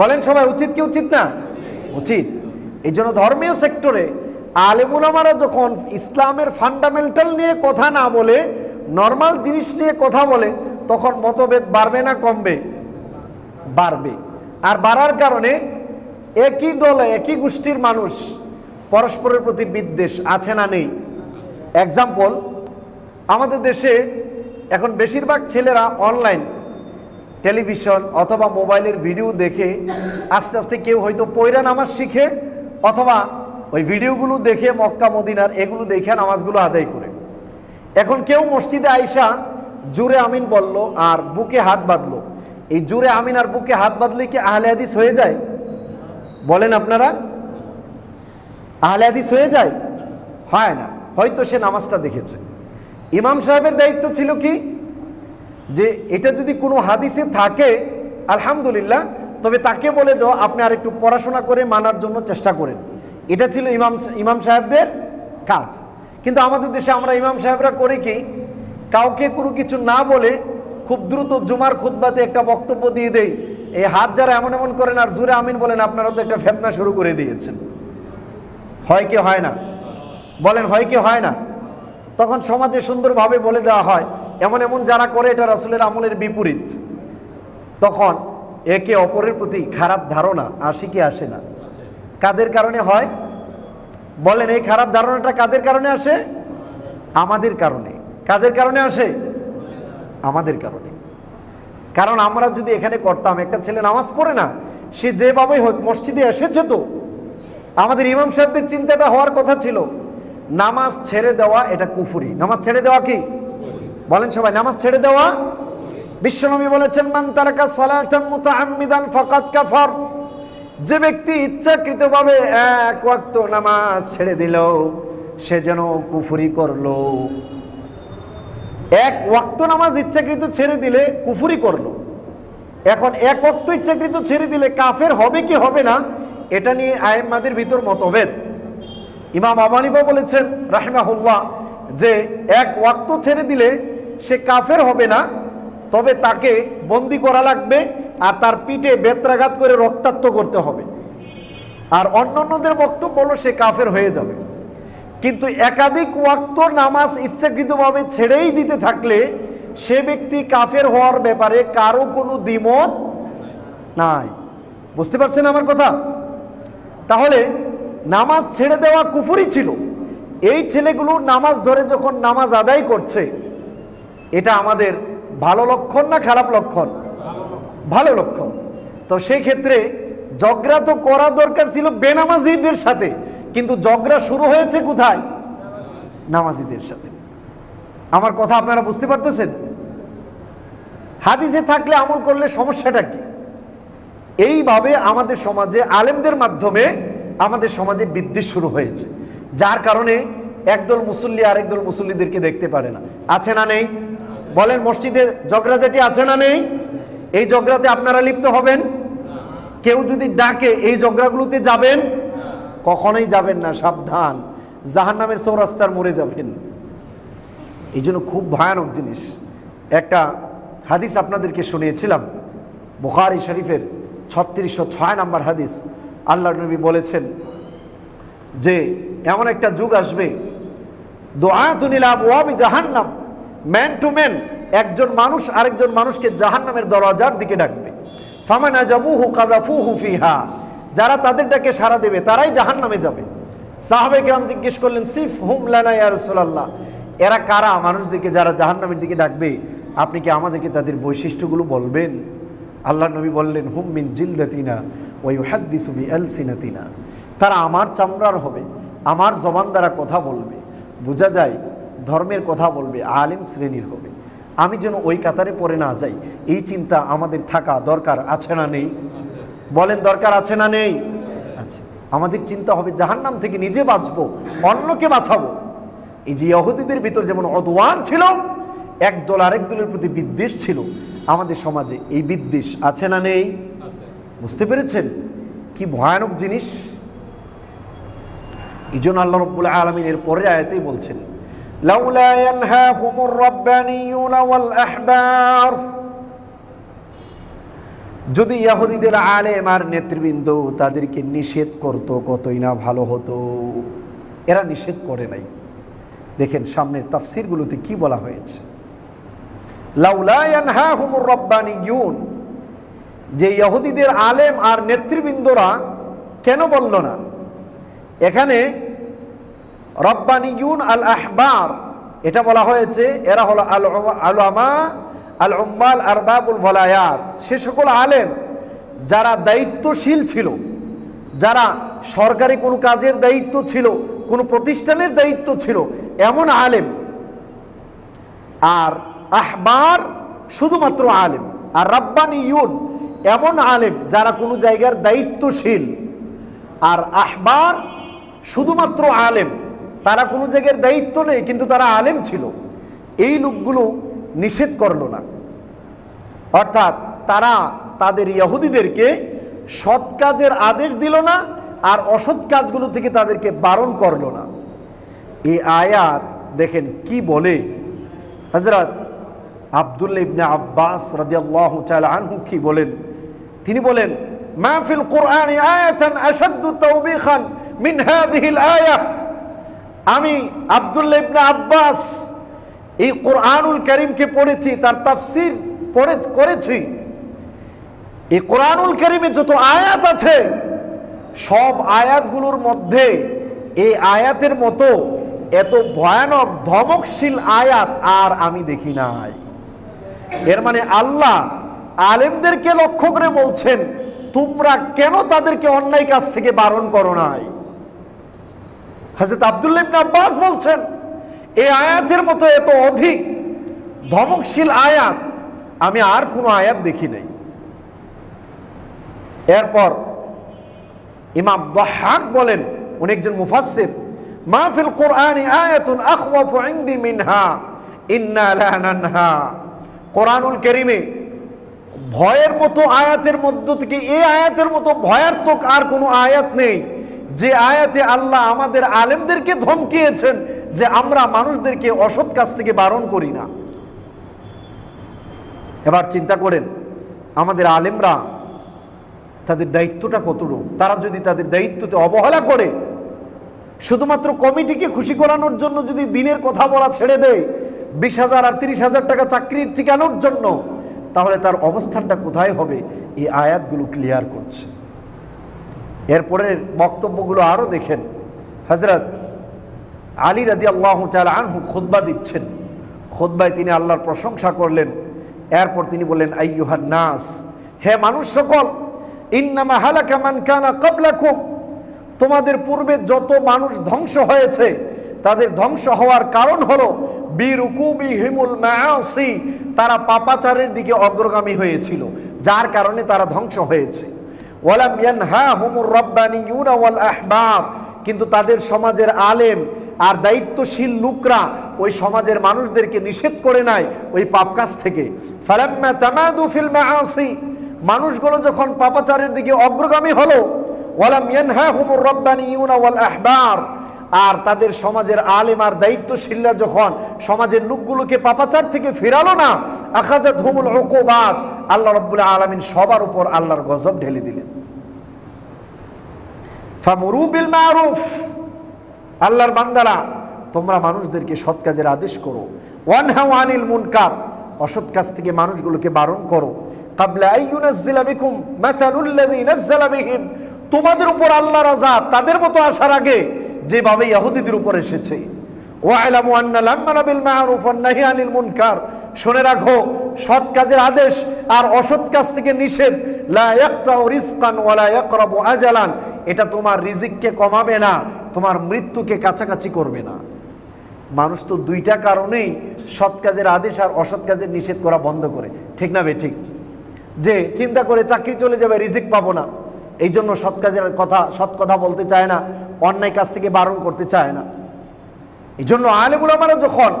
বলেন সবাই, উচিত কি উচিত না? উচিত। এই জন্য ধর্মীয় সেক্টরে আলেম উলামারা যখন ইসলামের ফান্ডামেন্টাল নিয়ে কথা না বলে নর্মাল জিনিস নিয়ে কথা বলে তখন মতভেদ বাড়বে না কমবে? বাড়বে। আর বাড়ার কারণে একই দলে একই গোষ্ঠীর মানুষ পরস্পরের প্রতি বিদ্বেষ আছে না নেই? এক্সাম্পল, আমাদের দেশে এখন বেশিরভাগ ছেলেরা অনলাইন, টেলিভিশন অথবা মোবাইলের ভিডিও দেখে আস্তে আস্তে কেউ হয়তো পয়রা নামাজ শিখে অথবা ওই ভিডিওগুলো দেখে মক্কা মদিনার এগুলো দেখে নামাজগুলো আদায় করে। এখন কেউ মসজিদে আইসা জুরে আমিন বলল আর বুকে হাত বাঁধলো। এই জুরে আমিন আর বুকে হাত বাঁধলে কি আহলে হাদিস হয়ে যায়? বলেন আপনারা, আহলে হাদিস হয়ে যায়? হয় না। হয়তো সে নামাজটা দেখেছে। ইমাম সাহেবের দায়িত্ব ছিল কি, যে এটা যদি কোনো হাদিসে থাকে আলহামদুলিল্লাহ, তবে তাকে বলে দাও আপনি আর একটু পড়াশোনা করে মানার জন্য চেষ্টা করেন। এটা ছিল ইমাম সাহেবদের কাজ। কিন্তু আমাদের দেশে আমরা ইমাম সাহেবরা করে কি, কাউকে কোনো কিছু না বলে খুব দ্রুত জুমার খুতবাতে একটা বক্তব্য দিয়ে দেই, এই হাত যারা এমন এমন করেন আর জুরে আমিন বলেন, আপনারা তো একটা ফেতনা শুরু করে দিয়েছেন। হয় কি হয় না? বলেন, হয় কি হয় না? তখন সমাজে সুন্দরভাবে বলে দেওয়া হয় এমন এমন যারা করে এটা রাসূলের আমলের বিপরীত। তখন একে অপরের প্রতি খারাপ ধারণা আসে কি আসে না? কাদের কারণে হয়? বলেন, এই খারাপ ধারণাটা কাদের কারণে আসে? আমাদের কারণে। কাদের কারণে আসে? আমাদের কারণে। কারণ আমরা যদি এখানে করতাম, একটা ছেলে নামাজ পড়ে না, সে যেভাবে হোক মসজিদে এসেছে, তো আমাদের ইমাম সাহেবদের চিন্তাটা হওয়ার কথা ছিল নামাজ ছেড়ে দেওয়া এটা কুফরি। নামাজ ছেড়ে দেওয়া কি? বলেন সবাই, নামাজ ছেড়ে দেওয়া। বিশ্বনবী বলেছেন, মান তারাকা সালাতান মুতাআম্মিদান ফাকাদ কাফার। যে ব্যক্তি ইচ্ছাকৃতভাবে এক ওয়াক্ত নামাজ ছেড়ে দিল সে যেন কুফরি করলো। এক ওয়াক্ত নামাজ ইচ্ছাকৃত ছেড়ে দিলে কুফরি করলো। এখন এক ওয়াক্ত ইচ্ছাকৃত ছেড়ে দিলে কাফের হবে কি হবে না, এটা নিয়ে আইম্মাদের ভিতর মতভেদ। ইমাম আবু হানিফা বলেছেন রাহিমাহুল্লাহ যে এক ওয়াক্ত ছেড়ে দিলে সে কাফের হবে না, তবে তাকে বন্দি করা লাগবে আর তার পিঠে বেত্রাঘাত করে রক্তাক্ত করতে হবে। আর অন্যান্যদের বক্তব্য হলো সে কাফের হয়ে যাবে। কিন্তু একাধিক ওয়াক্ত নামাজ ইচ্ছাকৃতভাবে ছেড়েই দিতে থাকলে সে ব্যক্তি কাফের হওয়ার ব্যাপারে কারো কোনো দ্বিমত নাই। বুঝতে পারছেন আমার কথা? তাহলে নামাজ ছেড়ে দেওয়া কুফরি ছিল। এই ছেলেগুলো নামাজ ধরে যখন নামাজ আদায় করছে, এটা আমাদের ভালো লক্ষণ না খারাপ লক্ষণ? ভালো লক্ষণ। তো সেই ক্ষেত্রে ঝগড়া তো করা দরকার ছিল বেনামাজিদের সাথে, কিন্তু ঝগড়া শুরু হয়েছে কোথায়? নামাজিদের সাথে। আমার কথা আপনারা বুঝতে পারতেছেন? হাদিসে থাকলে আমল করলে সমস্যাটা কি? এইভাবে আমাদের সমাজে আলেমদের মাধ্যমে আমাদের সমাজে বিদ্বেষ শুরু হয়েছে, যার কারণে একদল মুসল্লি আরেকদল মুসল্লিদেরকে দেখতে পারে না। আছে না নেই? বলেন, মসজিদে ঝগড়াঝাটি আছে না নেই? এই ঝগড়াতে আপনারা লিপ্ত হবেন? কেউ যদি ডাকে এই ঝগড়াগুলোতে যাবেন? কখনোই যাবেন না, সাবধান, জাহান্নামের চৌরাস্তার মরে যাবেন। এই জন্য খুব ভয়ানক জিনিস। একটা হাদিস আপনাদেরকে শুনিয়েছিলাম, বুখারী শরীফের 3606 নম্বর হাদিস। আল্লাহর নবী বলেছেন যে এমন একটা যুগ আসবে, দুআতুন ইলা আবওয়াবি জাহান্নাম, ম্যান টু ম্যান, একজন মানুষ আরেকজন মানুষকে জাহান্নামের দরজার দিকে ডাকবে। ফামান আজাবুহু কাযাফুহু ফিহা, যারা তাদের ডাকে সাড়া দেবে তারাই জাহান্নামে যাবে। সাহাবায়ে কেরাম জিজ্ঞেস করলেন, সিফহুম লানা ইয়া রাসূলুল্লাহ, এরা কারা মানুষদেরকে যারা জাহান্নামের দিকে ডাকবে? আপনি কি আমাদেরকে তাদের বৈশিষ্ট্যগুলো বলবেন? আল্লাহর নবী বললেন, হুম মিন জিলদাতিনা ওয়া ইউহাদ্দিসু বিআলসিনাতিনা, তারা আমার চামড়ার হবে, আমার জবান দ্বারা কথা বলবে, বোঝা যায় ধর্মের কথা বলবে, আলিম শ্রেণীর হবে। আমি যেন ওই কাতারে পড়ে না যাই, এই চিন্তা আমাদের থাকা দরকার আছে না নেই? বলেন, দরকার আছে না নেই? আচ্ছা, আমাদের চিন্তা হবে জাহান্নাম থেকে নিজে বাঁচবো, অন্যকে বাঁচাবো। এই যে ইহুদিদের ভিতর যেমন অদওয়ান ছিল, একদল আরেক দলের প্রতি বিদ্বেষ ছিল, আমাদের সমাজে এই বিদ্বেষ আছে না নেই? বুঝতে পেরেছেন কি ভয়ানক জিনিস? এই জন্য আল্লাহ রাব্বুল আলামিন এর পরের আয়াতেই বলছেন, লাউলা ইয়ানহাহুমুর রাব্বানিয়ুনা ওয়াল আহবার, যদি ইহুদিদের আলেম আর নেতৃবৃন্দ তাদেরকে নিষেধ করত কতই না ভালো হতো। এরা নিষেধ করে নাই। দেখেন সামনের তাফসীরগুলোতে কি বলা হয়েছে, লাউলা ইয়ানহাহুমুর রাব্বানিয়ুন, যে ইহুদিদের আলেম আর নেতৃবৃন্দরা কেন বলল না? এখানে রাব্বানিয়ুন আল আহবার এটা বলা হয়েছে, এরা হলো আল উলামা আল উম্মাল আরবাবুল ওয়ালায়াত, সে সকল আলেম যারা দায়িত্বশীল ছিল, যারা সরকারি কোনো কাজের দায়িত্ব ছিল, কোনো প্রতিষ্ঠানের দায়িত্ব ছিল, এমন আলেম। আর আহবার শুধুমাত্র আলেম, আর রাব্বানিয়ুন এমন আলেম যারা কোনো জায়গার দায়িত্বশীল। আর আহবার শুধুমাত্র আলেম, তারা কোনো জায়গার দায়িত্ব নেই কিন্তু তারা আলেম ছিল। এই লোকগুলো নিষেধ করলো না, অর্থাৎ তারা তাদের ইহুদিদেরকে সৎ কাজের আদেশ দিল না আর অসৎ কাজগুলো থেকে তাদেরকে বারণ করলো না। এই আয়াত দেখেন কি বলে, হযরত আব্দুল্লাহ ইবনে আব্বাস রাদিয়াল্লাহু তাআলা আনহু কি বলেন? তিনি বলেন, মা ফিল কুরআনি আয়াতান আশাদ্দু তাওবিখান মিন হাযিহিল আয়াহ। আমি আব্দুল্লাহ ইবনে আব্বাস এই কোরআনুল কারীমকে পড়েছি, তার তাফসীর করেছি। এই কোরআনুল কারীমে যত আয়াত আছে সব আয়াতগুলোর মধ্যে এই আয়াতের মতো এত ভয়ানক ধমকশীল আয়াত আর আমি দেখি নাই। এর মানে আল্লাহ আলেমদেরকে লক্ষ্য করে বলছেন, তোমরা কেন তাদেরকে অন্যায় কাজ থেকে বারণ করো নাই? হযরত আব্দুল্লাহ ইবনে আব্বাস বলছেন, এই আয়াতের মতো এত অধিক ধমকশীল আয়াত আমি আর কোনো আয়াত দেখি নাই। এরপর ইমাম দাহহাক বলেন, উনি একজন মুফাসসির, মা ফিল কুরআনি আয়াতুন আখওয়াফু ইনদি মিনহা ইন্না লা নানহা। কোরআনুল কারীমে ভয়ের মতো আয়াতের মধ্য থেকে এই আয়াতের মতো ভয়ার্থক আর কোনো আয়াত নেই, যে আয়াতে আল্লাহ আমাদের আলেমদেরকে ধমকিয়েছেন যে আমরা মানুষদেরকে অসৎ কাজ থেকে বারণ করি না। এবার চিন্তা করেন আমাদের আলেমরা তাদের দায়িত্বটা কতটুকু? তারা যদি তাদের দায়িত্বতে অবহেলা করে, শুধুমাত্র কমিটিকে খুশি করানোর জন্য যদি দিনের কথা বলা ছেড়ে দেয় 20,000 আর 30,000 টাকা চাকরির ঠিকানোর জন্য, তাহলে তার অবস্থানটা কোথায় হবে? এই আয়াতগুলো ক্লিয়ার করছে। এরপরের বক্তব্যগুলো আরও দেখেন। হযরত আলী রাদিয়াল্লাহু তাআলা আনহু খুতবা দিচ্ছেন। খুতবায় তিনি আল্লাহর প্রশংসা করলেন। এরপর তিনি বললেন, আইয়ুহান নাস, হে মানুষ সকল, ইন্নামা হালাকা মান কানা ক্বাবলাকুম, তোমাদের পূর্বে যত মানুষ ধ্বংস হয়েছে তাদের ধ্বংস হওয়ার কারণ হলো বিরুকুবিহিমুল মাআসি, তারা পাপাচারের দিকে অগ্রগামী হয়েছিল, যার কারণে তারা ধ্বংস হয়েছে। ওয়ালাম ইয়ানহাহুমুর রাব্বানিয়ুনা ওয়াল আহবার, কিন্তু তাদের সমাজের আলেম আর দায়িত্বশীল লোকরা ওই সমাজের মানুষদেরকে নিষেধ করে নাই ওই পাপ কাজ থেকে। ফালাম্মা তামাদু ফিল মাআসি, মানুষগুলো যখন পাপাচারের দিকে অগ্রগামী হলো, ওয়ালাম ইয়ানহাহুমুর রাব্বানিয়ুনা ওয়াল আহবার, আর তাদের সমাজের আলেম আর দায়িত্বশীলরা যখন সমাজের লোকগুলোকে পাপাচার থেকে ফেরালো না, আখাযাতহুমুল উকুবাত, আল্লাহ রাব্বুল আলামিন সবার উপর আল্লাহর গজব ঢেলে দিলেন। ফামুরু বিল মারুফ, আল্লাহর বান্দারা তোমরা মানুষদেরকে সৎ কাজের আদেশ করো। ওয়ানহাউ আনিল মুনকার, অসৎ কাজ থেকে মানুষগুলোকে বারণ করো। ক্বাবলা আইয়ুনাজ্জিলা বিকুম মাসালুল্লাযী নাজ্জালা বিহিম, তোমাদের উপর আল্লাহর আযাব তাদের মতো আসার আগে যেভাবে ইহুদিদের উপর এসেছে। ওয়া'লামু আন্নাল আমরা বিল মারুফ ওয়ান নাহি আনিল মুনকার, শুনে রাখো সৎ কাজের আদেশ আর অসৎ কাজ থেকে নিষেধ লা ইয়াকতাউ রিজকান ওয়ালা ইয়াকরাবু আজালান, এটা তোমার রিজিককে কমাবে না, তোমার মৃত্যুকে কাছাকাছি করবে না। মানুষ তো দুইটা কারণেই সৎ কাজের আদেশ আর অসৎ কাজের নিষেধ করা বন্ধ করে, ঠিক না বে ঠিক? যে চিন্তা করে চাকরি চলে যাবে, রিজিক পাবো না, এই জন্য সৎ কাজের কথা, সৎ কথা বলতে চায় না, অন্যায় কাজ থেকে বারণ করতে চায় না। এই জন্য আলেম উলামারা যখন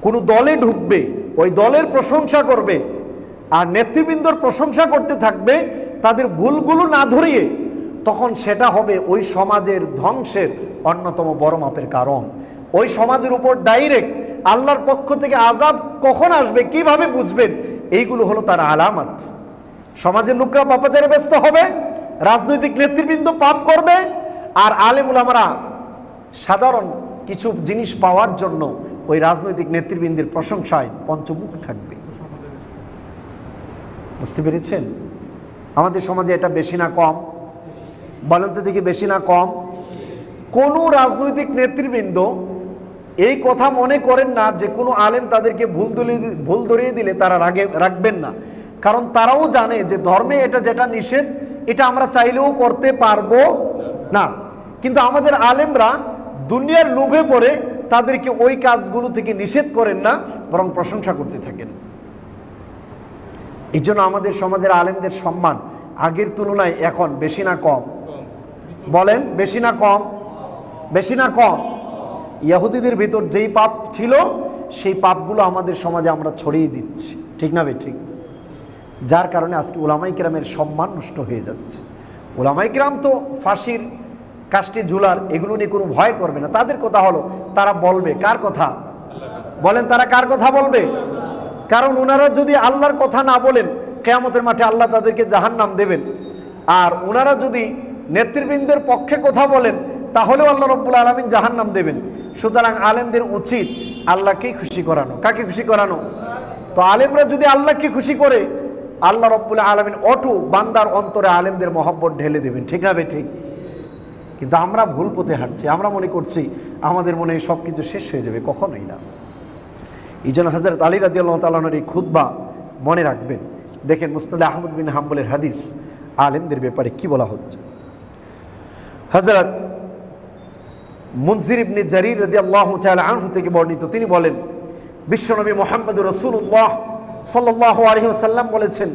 কোনো দলে ঢুকবে ওই দলের প্রশংসা করবে আর নেতৃবৃন্দর প্রশংসা করতে থাকবে তাদের ভুলগুলো না ধরিয়ে, তখন সেটা হবে ওই সমাজের ধ্বংসের অন্যতম বড় মাপের কারণ। ওই সমাজের উপর ডাইরেক্ট আল্লাহর পক্ষ থেকে আযাব কখন আসবে কিভাবে বুঝবেন? এইগুলো হলো তার আলামত। সমাজের লোকরা পাপাচারে ব্যস্ত হবে, রাজনৈতিক নেতৃবৃন্দ পাপ করবে, আর আলেম উলামারা সাধারণ কিছু জিনিস পাওয়ার জন্য ওই রাজনৈতিক নেতৃবৃন্দের প্রশংসায় পঞ্চমুখ থাকবে। বুঝতে পেরেছেন? আমাদের সমাজে এটা বেশি না কম? বলেন তো দেখি, বেশি না কম? কোনো রাজনৈতিক নেতৃবৃন্দ এই কথা মনে করেন না যে কোনো আলেম তাদেরকে ভুল ধরিয়ে দিলে তারা রাখবেন না, কারণ তারাও জানে যে ধর্মে এটা যেটা নিষেধ এটা আমরা চাইলেও করতে পারবো না, কিন্তু আমাদের আলেমরা দুনিয়ার লোভে পড়ে তাদেরকে ওই কাজগুলো থেকে নিষেধ করেন না, বরং প্রশংসা করতে থাকেন। এই জন্য আমাদের সমাজের আলেমদের সম্মান আগের তুলনায় এখন বেশি না কম? বলেন, বেশি না কম? বেশি না কম? ইহুদিদের ভিতর যেই পাপ ছিল সেই পাপগুলো আমাদের সমাজে আমরা ছড়িয়ে দিচ্ছি, ঠিক না বে ঠিক? যার কারণে আজকে উলামায়ে কেরামের সম্মান নষ্ট হয়ে যাচ্ছে। উলামায়ে কেরাম তো ফাঁসির কাস্টে ঝুলার এগুলো নিয়ে কোনো ভয় করবে না। তাদের কথা হলো তারা বলবে কার কথা? বলেন, তারা কার কথা বলবে? কারণ ওনারা যদি আল্লাহর কথা না বলেন কিয়ামতের মাঠে আল্লাহ তাদেরকে জাহান্নাম দেবেন, আর ওনারা যদি নেতৃবৃন্দের পক্ষে কথা বলেন তাহলেও আল্লাহ রাব্বুল আলামিন জাহান্নাম দেবেন। সুতরাং আলেমদের উচিত আল্লাহকেই খুশি করানো। কাকে খুশি করানো? তো আলেমরা যদি আল্লাহকে খুশি করে আল্লাহ রাব্বুল আলামিন অটো বান্দার অন্তরে আলেমদের মহব্বত ঢেলে দেবেন, ঠিক না বে ঠিক? কিন্তু আমরা ভুল পথে হাঁটছি, আমরা মনে করছি আমাদের মনে সব কিছু শেষ হয়ে যাবে, কখনোই না। এই জন্য হযরত আলী রাদিয়াল্লাহু তাআলা আনহুর এই খুতবা মনে রাখবেন। দেখেন মুসনাদ আহমদ বিন হাম্বলের হাদিস আলেমদের ব্যাপারে কি বলা হচ্ছে। হযরত মুনজির ইবনে জারির রাদিয়াল্লাহু তাআলা আনহু থেকে বর্ণিত, তিনি বলেন বিশ্বনবী মুহাম্মদুর রাসূলুল্লাহ সাল্লাল্লাহু আলাইহি ওয়াসাল্লাম বলেছেন,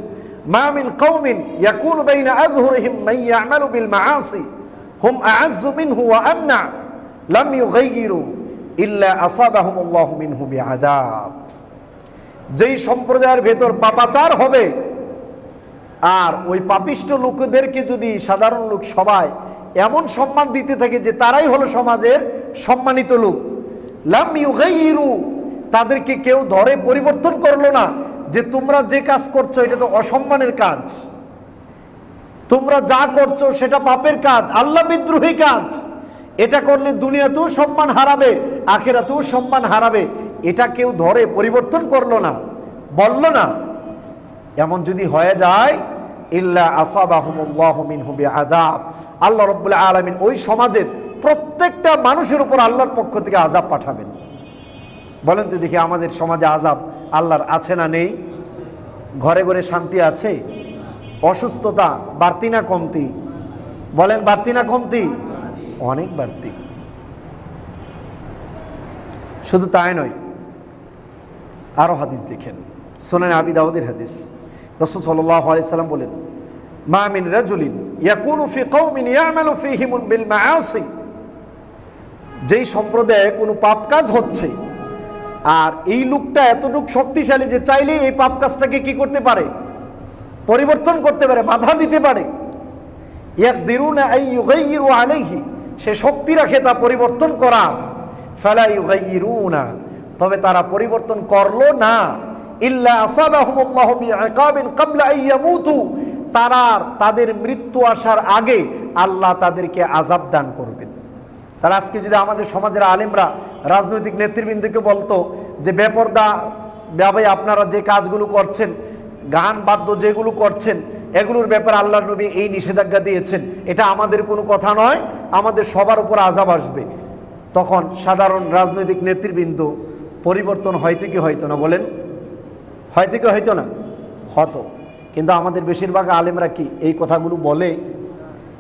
মা মিন কওমিন ইয়াকুনু বাইনা আযহুরিহিম মান ইয়ামালু বিল মাআসি হুম আ'আজ্জু মিনহু ওয়া আমনা লাম ইউগাইয়িরু ইল্লা আসাবাহুমুল্লাহু মিনহু বিআযাব। যেই সম্প্রদায়ের ভেতর পাপাচার হবে আর ওই পাপিষ্ট লোকদেরকে যদি সাধারণ লোক সবাই এমন সম্মান দিতে থাকে যে তারাই হলো সমাজের সম্মানিত লোক, লাম ইউগাইয়িরু, তাদেরকে কেউ ধরে পরিবর্তন করলো না যে তোমরা যে কাজ করছো এটা তো অসম্মানের কাজ, তোমরা যা করছো সেটা পাপের কাজ, আল্লাহ বিদ্রোহী কাজ, এটা করলে দুনিয়াতেও সম্মান হারাবে, আখিরাতেও সম্মান হারাবে। এটা কেউ ধরে পরিবর্তন করলো না, বলল না। এমন যদি হয়ে যায়, ইল্লা আসাবাহুমুল্লাহু মিনহু বিআযাব, আল্লাহ রাব্বুল আলামিন ওই সমাজের প্রত্যেকটা মানুষের উপর আল্লাহর পক্ষ থেকে আযাব পাঠাবেন। বলেন তো দেখি, আমাদের সমাজে আযাব আল্লাহর আছে না নেই? ঘরে ঘরে শান্তি আছে? অসুস্থতা বাড়তি না কমতি? বলেন, বাড়তি না কমতি? অনেক বাড়তি। শুধু তাই নয়, আরো হাদিস দেখেন, সুনান আবি দাউদের হাদিস। রাসূল সাল্লাল্লাহু আলাইহি সাল্লাম বলেন, মা মিন রাজুলিন ইয়াকুনু ফি কওমিন ইয়ামালু ফীহিম বিল মাআসি, যেই সম্প্রদায়ে কোনো পাপ কাজ হচ্ছে আর এই লোকটা এতটুকু শক্তিশালী যে চাইলে এই পাপ কাজটাকে কি করতে পারে? পরিবর্তন করতে পারে, বাধা দিতে পারে। ইয়াকদিরুনা আন ইউগাইয়িরু আলাইহি, সে শক্তি রাখে তা পরিবর্তন করা। ফালা ইউগাইয়িরুনা, তবে তারা পরিবর্তন করলো না। ইল্লা আসাবাহুমুল্লাহু বিইকাবিন ক্বাবলা আন ইয়ামুতু, তাদের মৃত্যু আসার আগে আল্লাহ তাদেরকে আযাব দান করবেন। তাহলে আজকে যদি আমাদের সমাজের আলেমরা রাজনৈতিক নেতৃবৃন্দকে বলতো যে বেপরদা ভাবে আপনারা যে কাজগুলো করছেন, গান বাদ্য যেগুলো করছেন, এগুলোর ব্যাপারে আল্লাহর নবী এই নিষেধাজ্ঞা দিয়েছেন, এটা আমাদের কোনো কথা নয়, আমাদের সবার উপর আযাব আসবে, তখন সাধারণ রাজনৈতিক নেতৃবৃন্দ পরিবর্তন হয়তো কি হয়তো না? বলেন, হয়তো কি হয়তো না? হতো। কিন্তু আমাদের বেশিরভাগ আলেমরা কি এই কথাগুলো বলে?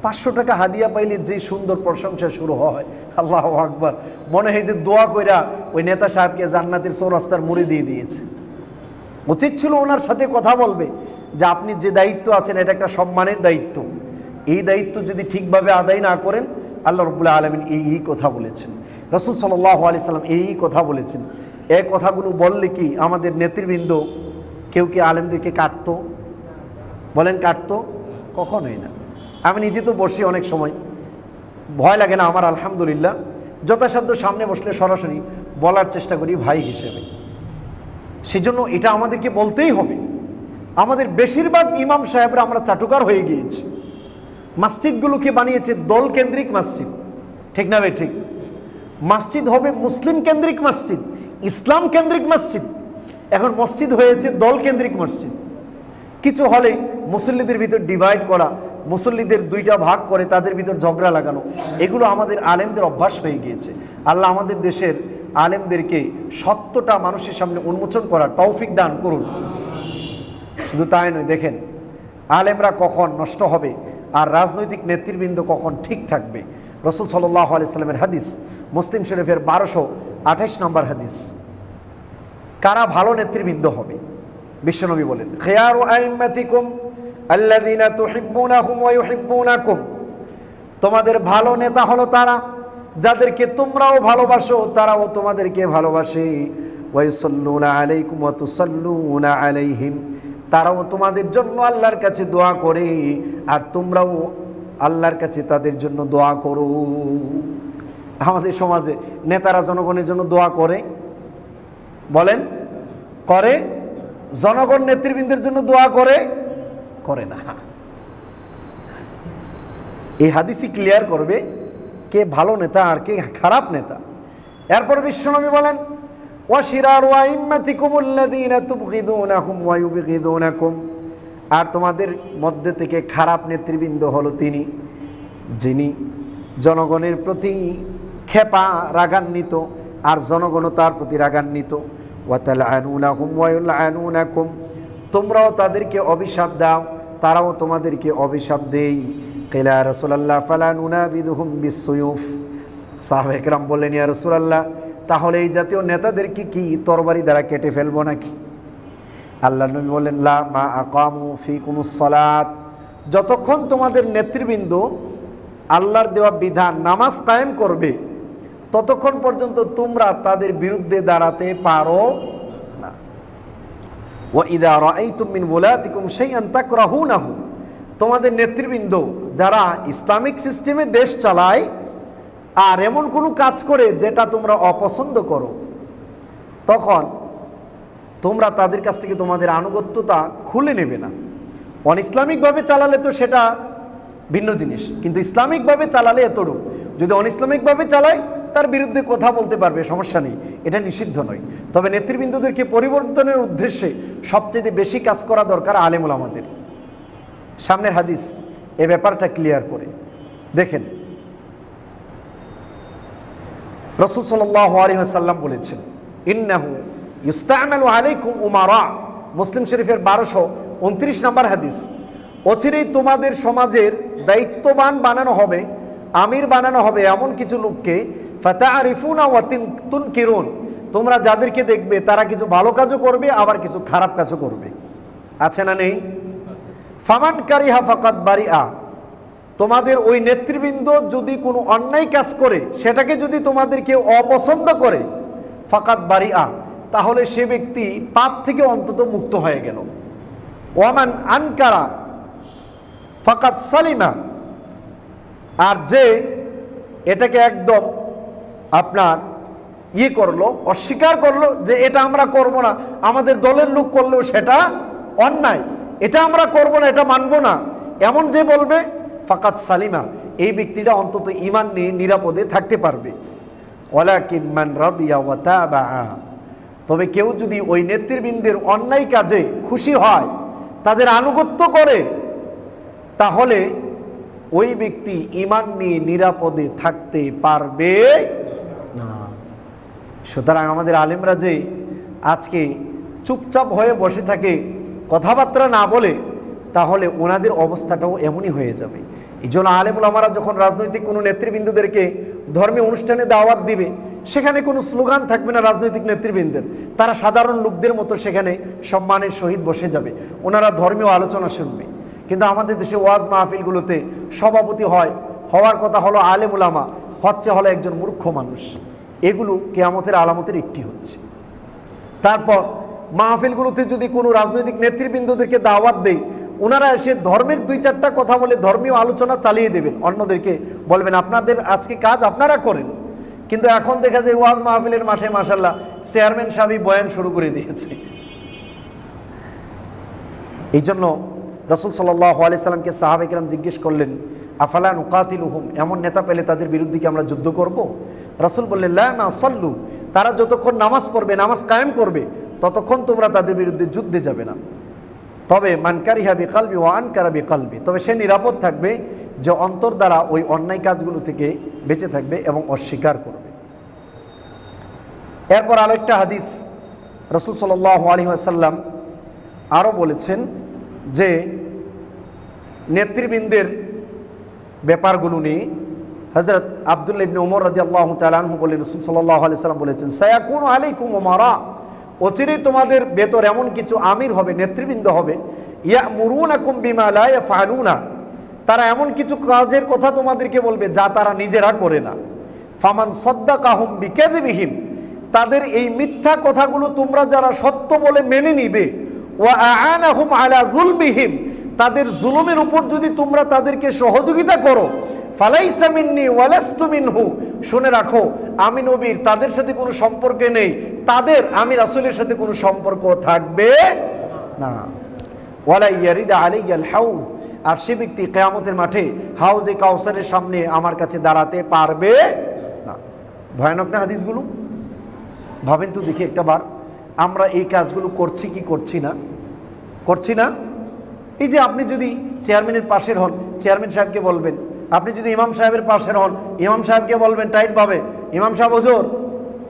500 টাকা হাদিয়া পাইলে যে সুন্দর প্রশংসা শুরু হয়, আল্লাহু আকবার, মনে হয় যে দোয়া কইরা ওই নেতা সাহেবকে জান্নাতের চৌরাস্তার মুড়ি দিয়ে দিয়েছে। উচিত ছিল ওনার সাথে কথা বলবে যে আপনি যে দায়িত্ব আছেন এটা একটা সম্মানের দায়িত্ব, এই দায়িত্ব যদি ঠিকভাবে আদায় না করেন, আল্লাহ রাব্বুল আলামিন এই কথা বলেছেন, রাসূল সাল্লাল্লাহু আলাইহি সাল্লাম এই কথা বলেছেন। এই কথাগুলো বললে কি আমাদের নেতৃবৃন্দ কেউ কি আলেমদেরকে কাটতো? বলেন, কাটতো? কখনোই না। আমি নিজে তো বসি, অনেক সময় ভয় লাগে না আমার, আলহামদুলিল্লাহ, যথাসাধ্য সামনে বসলে সরাসরি বলার চেষ্টা করি ভাই হিসেবে। সেজন্য এটা আমাদেরকে বলতেই হবে। আমাদের বেশিরভাগ ইমাম সাহেবরা আমরা চাটুকার হয়ে গিয়েছি। মসজিদগুলোকে বানিয়েছে দল কেন্দ্রিক মসজিদ, ঠিক না ভাই? ঠিক। মসজিদ হবে মুসলিম কেন্দ্রিক মসজিদ, ইসলাম কেন্দ্রিক মসজিদ। এখন মসজিদ হয়েছে দল কেন্দ্রিক মসজিদ। কিছু হলে মুসল্লিদের ভিতর ডিভাইড করা, মুসল্লিদের দুইটা ভাগ করে তাদের ভিতর ঝগড়া লাগানো, এগুলো আমাদের আলেমদের অভ্যাস হয়ে গিয়েছে। আল্লাহ আমাদের দেশের আলেমদেরকে সত্যটা মানুষের সামনে উন্মোচন করার তৌফিক দান করুন। শুধু তাই নয়, দেখেন আলেমরা কখন নষ্ট হবে আর রাজনৈতিক নেতৃবৃন্দ কখন ঠিক থাকবে। রাসূল সাল্লাল্লাহু আলাইহি সাল্লামের হাদিস, মুসলিম শরীফের 1228 নম্বর হাদিস। কারা ভালো নেতৃবৃন্দ হবে? বিশ্বনবী বলেন, খিয়ারু আইম্মাতিকুম আল্লাযীনা তুহিব্বুনাহুম ওয়া ইউহিব্বুনাকুম, তোমাদের ভালো নেতা হলো তারা যাদেরকে তোমরাও ভালোবাসো, তারাও তোমাদেরকে ভালোবাসে। ওয়া ইউসাল্লুনা আলাইকুম ওয়া তুসাল্লুনা আলাইহিম, তারাও তোমাদের জন্য আল্লাহর কাছে দোয়া করে আর তোমরাও আল্লাহর কাছে তাদের জন্য দোয়া করো। আমাদের সমাজে নেতারা জনগণের জন্য দোয়া করে? বলেন, করে? জনগণ নেতৃবৃন্দের জন্য দোয়া করে? করে না। এই হাদিসই ক্লিয়ার করবে কে ভালো নেতা আর কে খারাপ নেতা। এরপর বিশ্বনবী বলেন, ওয়াশিরারু আইম্মাতিকুমুল্লাযীনা তুবগিদুনাহুম ওয়া ইউবগিদুনাকুম, আর তোমাদের মধ্যে থেকে খারাপ নেতৃবৃন্দ হলো তিনি যিনি জনগণের প্রতি ক্ষেপা রাগান্বিত আর জনগণ তার প্রতি রাগান্বিত। ওয়া তালআনুনাহুম ওয়া ইউলআনুনাকুম, তোমরাও তাদেরকে অভিশাপ দাও, তারাও তোমাদেরকে অভিশাপ দেয়। কিলা রাসূলুল্লাহ ফালা নুনাবিদুহুম বিসসুয়ুফ, সাহাবায়ে কেরাম বললেন, ইয়া রাসূলুল্লাহ, তাহলে এই জাতীয় নেতাদেরকে কি তরবারি দ্বারা কেটে ফেলবো নাকি? আল্লাহর নবী বললেন, লা মা আকামু ফিকুমুস সালাত, যতক্ষণ তোমাদের নেতৃবৃন্দ আল্লাহর দেওয়া বিধান নামাজ কায়েম করবে ততক্ষণ পর্যন্ত তোমরা তাদের বিরুদ্ধে দাঁড়াতে পারো না। ওয়া ইযা রাআইতুম মিন ওয়ালাতিকুম শাইআন তাকরাহুনাহু, তোমাদের নেতৃবৃন্দ যারা ইসলামিক সিস্টেমে দেশ চালায় আর এমন কোনো কাজ করে যেটা তোমরা অপছন্দ করো, তখন তোমরা তাদের কাছ থেকে তোমাদের আনুগত্যতা খুলে নেবে না। অন ইসলামিকভাবে চালালে তো সেটা ভিন্ন জিনিস, কিন্তু ইসলামিকভাবে চালালে এতটুকু, যদি অনইসলামিকভাবে চালায় তার বিরুদ্ধে কথা বলতে পারবে, সমস্যা নেই, এটা নিষিদ্ধ নয়। তবে নেতৃবৃন্দদেরকে পরিবর্তনের উদ্দেশ্যে সবচেয়ে বেশি কাজ করা দরকার আলেম ওলামাদের। সামনের হাদিস এ ব্যাপারটা ক্লিয়ার করে দেখেন। রাসূল সাল্লাল্লাহু আলাইহি ওয়াসাল্লাম বলেছেন, ইন্নাহু ইস্তা'মালু আলাইকুম উমারা, মুসলিম শরীফের 1229 নম্বর হাদিস। অচিরেই তোমাদের সমাজের দায়িত্ববান বানানো হবে, আমির বানানো হবে এমন কিছু লোককে, ফাতা'রিফুনা ওয়া তুনকিরুন, তোমরা যাদেরকে দেখবে তারা কিছু ভালো কাজও করবে আবার কিছু খারাপ কাজও করবে। আছে না নেই? ফামান কারিহা ফাকাদ বারিআ, তোমাদের ওই নেতৃবৃন্দ যদি কোনো অন্যায় কাজ করে সেটাকে যদি তোমাদের কেউ অপছন্দ করে, ফাকাদ বারিআ, তাহলে সে ব্যক্তি পাপ থেকে অন্তত মুক্ত হয়ে গেল। ওয়ামান আনকারা ফাকাদ সালিমা, আর যে এটাকে একদম আপনার করলো, অস্বীকার করলো যে এটা আমরা করব না, আমাদের দলের লোক করলেও সেটা অন্যায়, এটা আমরা করব না, এটা মানব না, এমন যে বলবে, ফাকাদ সালিমা, এই ব্যক্তিটা অন্তত ঈমান নিয়ে নিরাপদে থাকতে পারবে। ওয়ালাকিন মান রাদিয়া ওয়া তাবা, তবে কেউ যদি ওই নেতৃবৃন্দের অন্যায় কাজে খুশি হয়, তাদের আনুগত্য করে, তাহলে ওই ব্যক্তি ঈমান নিয়ে নিরাপদে থাকতে পারবে না। সুতরাং আমাদের আলেমরা যে আজকে চুপচাপ হয়ে বসে থাকে, কথাবার্তা না বলে, তাহলে ওনাদের অবস্থাটাও এমনই হয়ে যাবে। এই জন্য আলেম ওলামারা যখন রাজনৈতিক কোনো নেতৃবৃন্দদেরকে ধর্মীয় অনুষ্ঠানে দাওয়াত দিবে, সেখানে কোনো স্লোগান থাকবে না রাজনৈতিক নেতৃবৃন্দের, তারা সাধারণ লোকদের মতো সেখানে সম্মানের সহিত বসে যাবে, ওনারা ধর্মীয় আলোচনা শুনবে। কিন্তু আমাদের দেশে ওয়াজ মাহফিলগুলোতে সভাপতি হওয়ার কথা হলো আলেম ওলামা, হলো একজন মূর্খ মানুষ। এগুলো কিয়ামতের আলামতের একটি হচ্ছে। তারপর মাহফিলগুলোতে যদি কোনো রাজনৈতিক নেতৃবৃন্দদেরকে দাওয়াত দেয়, ওনারা এসে ধর্মের 2-4টা কথা বলে ধর্মীয় আলোচনা চালিয়ে দেবেন, অন্যদেরকে বলবেন আপনাদের আজকে কাজ আপনারা করেন। কিন্তু এখন দেখা যায় ওয়াজ মাহফিলের মাঠে মাশাআল্লাহ চেয়ারম্যান সাহেবই বয়ান শুরু করে দিয়েছে। এই জন্য রাসূল সাল্লাল্লাহু আলাইহি সাল্লামকে সাহাবা কিরাম জিজ্ঞেস করলেন, আফালা নুকাতিলুহুম, এমন নেতা পেলে তাদের বিরুদ্ধে কি আমরা যুদ্ধ করব? রাসূল বললেন, লা মা সাল্লু, তারা যতক্ষণ নামাজ পড়বে, নামাজ কায়েম করবে, ততক্ষণ তোমরা তাদের বিরুদ্ধে যুদ্ধে যাবে না। তবে মান কারিহা বিকালবি ওয়া আনকারা বিকালবি, তবে সে নিরাপদ থাকবে যে অন্তর দ্বারা ওই অন্যায় কাজগুলো থেকে বেঁচে থাকবে এবং অস্বীকার করবে। এরপর আরেকটা হাদিস রাসূল সাল্লাল্লাহু আলাইহি ওয়াসাল্লাম আরও বলেছেন যে নেতৃবৃন্দের ব্যাপারগুলো নিয়ে হযরত আব্দুল্লাহ ইবনে ওমর রাদিয়াল্লাহু তাআলা আনহু বলেন, রাসূল সাল্লাল্লাহু আলাইহি ওয়াসাল্লাম বলেছেন, সায়াকুনু আলাইকুম উমারা, অচিরেই তোমাদের ভেতর এমন কিছু আমির হবে, নেতৃবৃন্দ হবে, ইয়ামুরুনাকুম বিমা লা ইয়াফআলুনা, তারা এমন কিছু কাজের কথা তোমাদেরকে বলবে যা তারা নিজেরা করে না। ফামান সাদ্দাকাহুম বিকাযিবিহিম, তাদের এই মিথ্যা কথাগুলো তোমরা যারা সত্য বলে মেনে নিবে, ওয়া আ'আনাহুম আলা যুলমিহিম, তাদের জুলুমের উপর যদি তোমরা তাদেরকে সহযোগিতা করো, ফালাইসা মিন্নি ওয়ালাস্তু মিনহু, শুনে রাখো আমি নবীর তাদের সাথে কোনো সম্পর্ক নেই, তাদের আমি রাসূলের সাথে কোনো সম্পর্ক থাকবে না। ওয়ালা ইয়ারিদা আলাইয়াল হাউদ, আর সে ব্যক্তি কিয়ামতের মাঠে হাউজে কাউসারের সামনে আমার কাছে দাঁড়াতে পারবে না। ভয়ানক না হাদিসগুলো? ভাবেন তো দেখি একটা বার, আমরা এই কাজগুলো করছি কি করছি না? করছি না? এই যে আপনি যদি চেয়ারম্যানের পাশের হন, চেয়ারম্যান সাহেবকে বলবেন, আপনি যদি ইমাম সাহেবের পাশের হন, ইমাম সাহেবকে বলবেন টাইটভাবে, ইমাম সাহেব হুজুর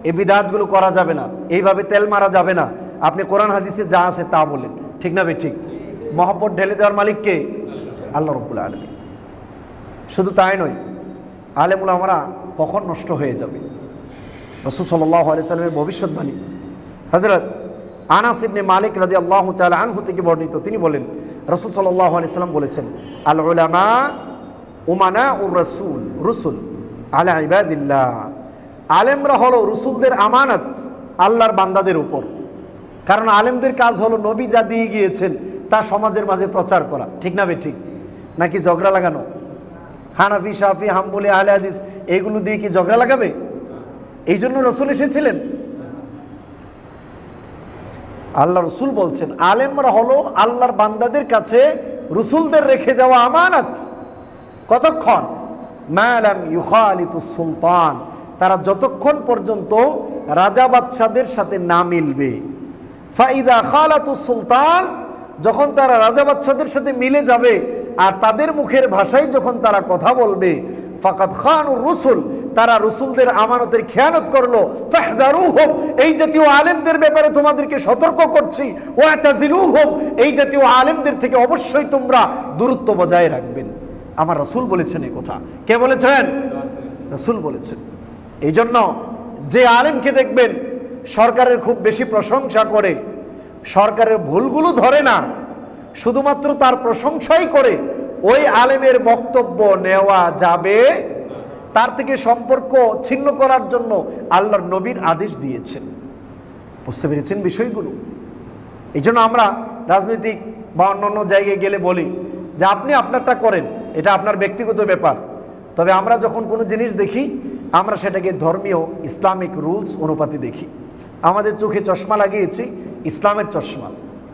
এই বিদআতগুলো করা যাবে না, এইভাবে তেল মারা যাবে না, আপনি কোরআন হাদিসে যা আছে তা বলেন, ঠিক না? ঠিক। মহব্বত ঢেলে দেওয়ার মালিককে আল্লাহ রাব্বুল আলামিন। শুধু তাই নয়, আলেম উলামারা কখন নষ্ট হয়ে যাবে, রাসূল সাল্লাল্লাহু আলাইহি সাল্লামের ভবিষ্যৎবাণী হযরত আনাস ইবনে মালিক রাদিয়াল্লাহু তাআলা আনহু থেকে বর্ণিত, তিনি বলেন, রাসূল সাল্লাল্লাহু আলাইহি সাল্লাম বলেছেন, আল উলামা উমানাউর রসুল আলা ইবাদিল্লাহ, আলেমরা হলো রসুলদের আমানত আল্লাহর বান্দাদের উপর। কারণ আলেমদের কাজ হলো নবী যা দিয়ে গিয়েছেন তা সমাজের মাঝে প্রচার করা, ঠিক না? ঠিক নাকি ঝগড়া লাগানো? হানাফি, শাফি, হাম্বলি, আহলে হাদিস এইগুলো দিয়ে কি ঝগড়া লাগাবে? এই জন্য রসুল এসেছিলেন। আল্লাহ রসুল বলছেন আলেমরা হলো আল্লাহর বান্দাদের কাছে রসুলদের রেখে যাওয়া আমানত। কতক্ষণ? মা লাম ইউখালিতুস সুলতান, তারা যতক্ষণ পর্যন্ত রাজা বাদশাদের সাথে না মিলবে। ফাইদা খালাতুস সুলতান, যখন তারা রাজা বাদশাদের সাথে মিলে যাবে আর তাদের মুখের ভাষায় যখন তারা কথা বলবে, ফাকাদ খানুর রুসুল, তারা রসুলদের আমানতের খেয়ানত করলো। ফাহদারুহুম, এই জাতীয় আলেমদের ব্যাপারে তোমাদেরকে সতর্ক করছি। ওয়াতাজিলুহুম, এই জাতীয় আলেমদের থেকে অবশ্যই তোমরা দূরত্ব বজায় রাখবেন। আমার রসুল বলেছেন এই কথা। কে বলেছেন? রসুল বলেছেন। এই জন্য যে আলেমকে দেখবেন সরকারের খুব বেশি প্রশংসা করে, সরকারের ভুলগুলো ধরে না, শুধুমাত্র তার প্রশংসাই করে, ওই আলেমের বক্তব্য নেওয়া যাবে। তার থেকে সম্পর্ক ছিন্ন করার জন্য আল্লাহর নবীর আদেশ দিয়েছেন। বুঝতে পেরেছেন বিষয়গুলো? এই জন্য আমরা রাজনৈতিক বা অন্যান্য জায়গায় গেলে বলি যে আপনি আপনারটা করেন, এটা আপনার ব্যক্তিগত ব্যাপার। তবে আমরা যখন কোনো জিনিস দেখি আমরা সেটাকে ধর্মীয় ইসলামিক রুলস অনুপাতে দেখি। আমাদের চোখে চশমা লাগিয়েছি ইসলামের চশমা,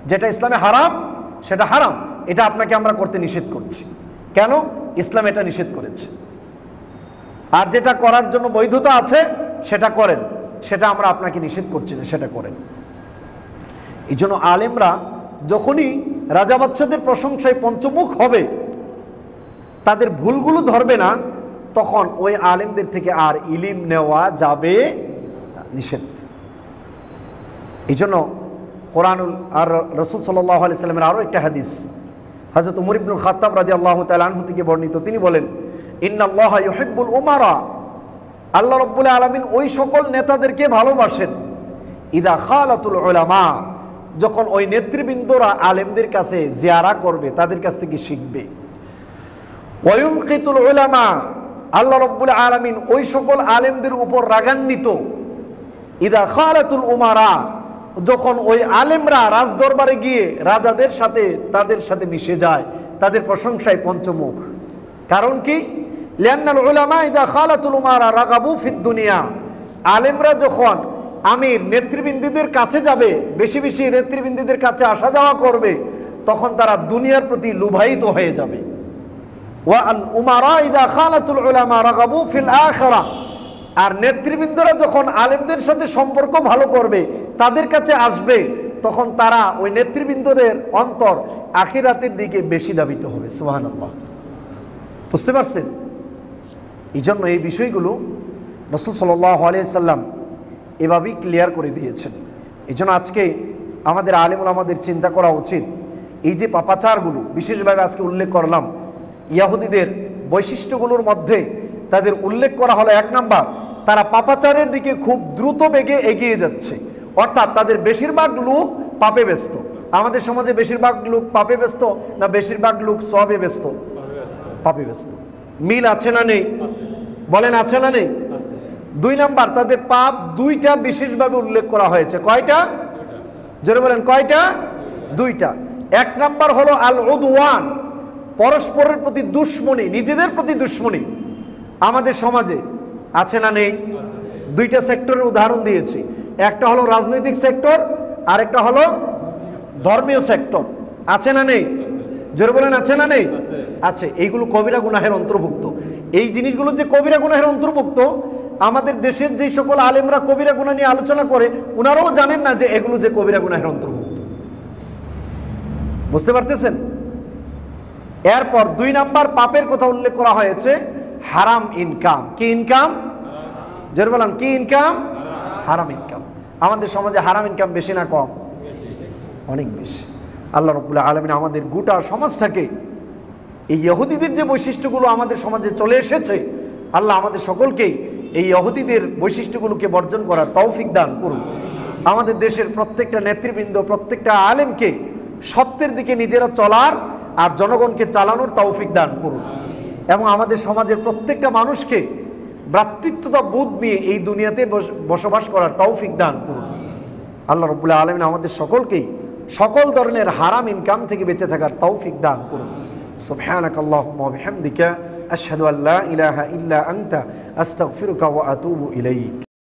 যেটা ইসলামে হারাম সেটা হারাম, এটা আপনাকে আমরা করতে নিষেধ করছি। কেন? ইসলাম এটা নিষেধ করেছে। আর যেটা করার জন্য বৈধতা আছে সেটা করেন, সেটা আমরা আপনাকে নিষেধ করছি না, সেটা করেন। এই জন্য আলেমরা যখনই রাজা বাদশাদের প্রশংসায় পঞ্চমুখ হবে, তাদের ভুলগুলো ধরবে না, তখন ওই আলেমদের থেকে আর ইলিম নেওয়া যাবে নিষেধ। এই জন্য কোরআনুল আর রাসূল সাল্লাল্লাহু আলাইহি সাল্লামের আরও একটা হাদিস হযরত উমর ইবনুল খাত্তাব রাদিয়াল্লাহু তাআলা আনহু থেকে বর্ণিত। তিনি বলেন, ইন্নাল্লাহা ইউহিব্বুল উমারা, আল্লাহ রাব্বুল আলামিন ওই সকল নেতাদেরকে ভালোবাসেন, ইদা খালাতুল উলামা, যখন ওই নেতৃবৃন্দরা আলেমদের কাছে জিয়ারা করবে, তাদের কাছ থেকে শিখবে। ওয়ায়ুনকিতুল উলামা, আল্লাহ রাব্বুল আলামিন ওই সকল আলেমদের উপর রাগান্বিত, ইদা খালাতুল উমারা, যখন ওই আলেমরা রাজদরবারে গিয়ে রাজাদের সাথে তাদের সাথে মিশে যায়, তাদের প্রশংসায় পঞ্চমুখ। কারণ কি? লিআন্নাল উলামা ইদা খালাতুল উমারা রাগাবু ফিদ দুনিয়া, আলেমরা যখন আমির নেতৃবৃন্দদের কাছে যাবে, বেশি বেশি নেতৃবৃন্দদের কাছে আসা যাওয়া করবে, তখন তারা দুনিয়ার প্রতি লুভায়িত হয়ে যাবে। ওয়া আল উমারা ইদা খালাতুল উলামা রাগাবু ফিল আখিরা, আর নেতৃবৃন্দরা যখন আলেমদের সাথে সম্পর্ক ভালো করবে, তাদের কাছে আসবে, তখন তারা ওই নেতৃবৃন্দদের অন্তর আখিরাতের দিকে বেশি ধাবিত হবে। সুবহানাল্লাহ। বুঝতে পারছেন? এই জন্য এই বিষয়গুলো রাসূল সাল্লাল্লাহু আলাইহি সাল্লাম এভাবেই ক্লিয়ার করে দিয়েছেন। এই জন্য আজকে আমাদের আলেম ওলামাদের চিন্তা করা উচিত, এই যে পাপাচারগুলো বিশেষভাবে আজকে উল্লেখ করলাম, ইহুদিদের বৈশিষ্ট্যগুলোর মধ্যে তাদের উল্লেখ করা হলো 1 নাম্বার, তারা পাপাচারের দিকে খুব দ্রুত বেগে এগিয়ে যাচ্ছে, অর্থাৎ তাদের বেশিরভাগ লোক পাপে ব্যস্ত। আমাদের সমাজে বেশিরভাগ লোক পাপে ব্যস্ত না বেশিরভাগ লোক সবে ব্যস্ত? পাপে ব্যস্ত। মিল আছে না নেই? বলেন আছে না নেই? 2 নাম্বার, তাদের পাপ 2টা বিশেষভাবে উল্লেখ করা হয়েছে। কয়টা? জোরে বলেন কয়টা? 2টা। 1 নাম্বার হলো আল উদওয়ান, পরস্পরের প্রতি দুশ্মনী, নিজেদের প্রতি দুশ্মনী। আমাদের সমাজে আছে না নেই? 2টা সেক্টরের উদাহরণ দিয়েছি, একটা হলো রাজনৈতিক সেক্টর আর একটা হলো ধর্মীয় সেক্টর। আছে না নেই? জোরে বলেন আছে না নেই? আছে। এইগুলো কবিরা গুনাহের অন্তর্ভুক্ত। এই জিনিসগুলো যে কবিরা গুনাহের অন্তর্ভুক্ত, আমাদের দেশের যে সকল আলেমরা কবিরা গুনাহ নিয়ে আলোচনা করে, ওনারাও জানেন না যে এগুলো যে কবিরা গুনাহের অন্তর্ভুক্ত। বুঝতে পারতেছেন? এরপর 2 নাম্বার পাপের কথা উল্লেখ করা হয়েছে, হারাম ইনকাম। কি ইনকাম? জোরে বলেন কি ইনকাম? হারাম ইনকাম। আমাদের সমাজে হারাম ইনকাম বেশি না কম? অনেক বেশি। আল্লাহ রাব্বুল আলামিন আমাদের গোটা সমাজটাকে, এই ইহুদিদের যে বৈশিষ্ট্যগুলো আমাদের সমাজে চলে এসেছে, আল্লাহ আমাদের সকলকেই এই ইহুদিদের বৈশিষ্ট্যগুলোকে বর্জন করার তৌফিক দান করুন। আমাদের দেশের প্রত্যেকটা নেতৃবৃন্দ, প্রত্যেকটা আলেমকে সত্যের দিকে নিজেরা চলার আর জনগণকে চালানোর তৌফিক দান করুন, এবং আমাদের সমাজের প্রত্যেকটা মানুষকে ভ্রাতৃত্বতা বোধ নিয়ে এই দুনিয়াতে বসবাস করার তৌফিক দান করুন। আল্লাহ রাব্বুল আলামিন আমাদের সকলকেই সকল ধরনের হারাম ইনকাম থেকে বেঁচে থাকার তৌফিক দান করুন। সুবহানাকাল্লাহুম্মা ওয়া বিহামদিকা আশহাদু আল্লা ইলাহা ইল্লা আনতা আস্তাগফিরুকা ওয়া আতুবু ইলাইক।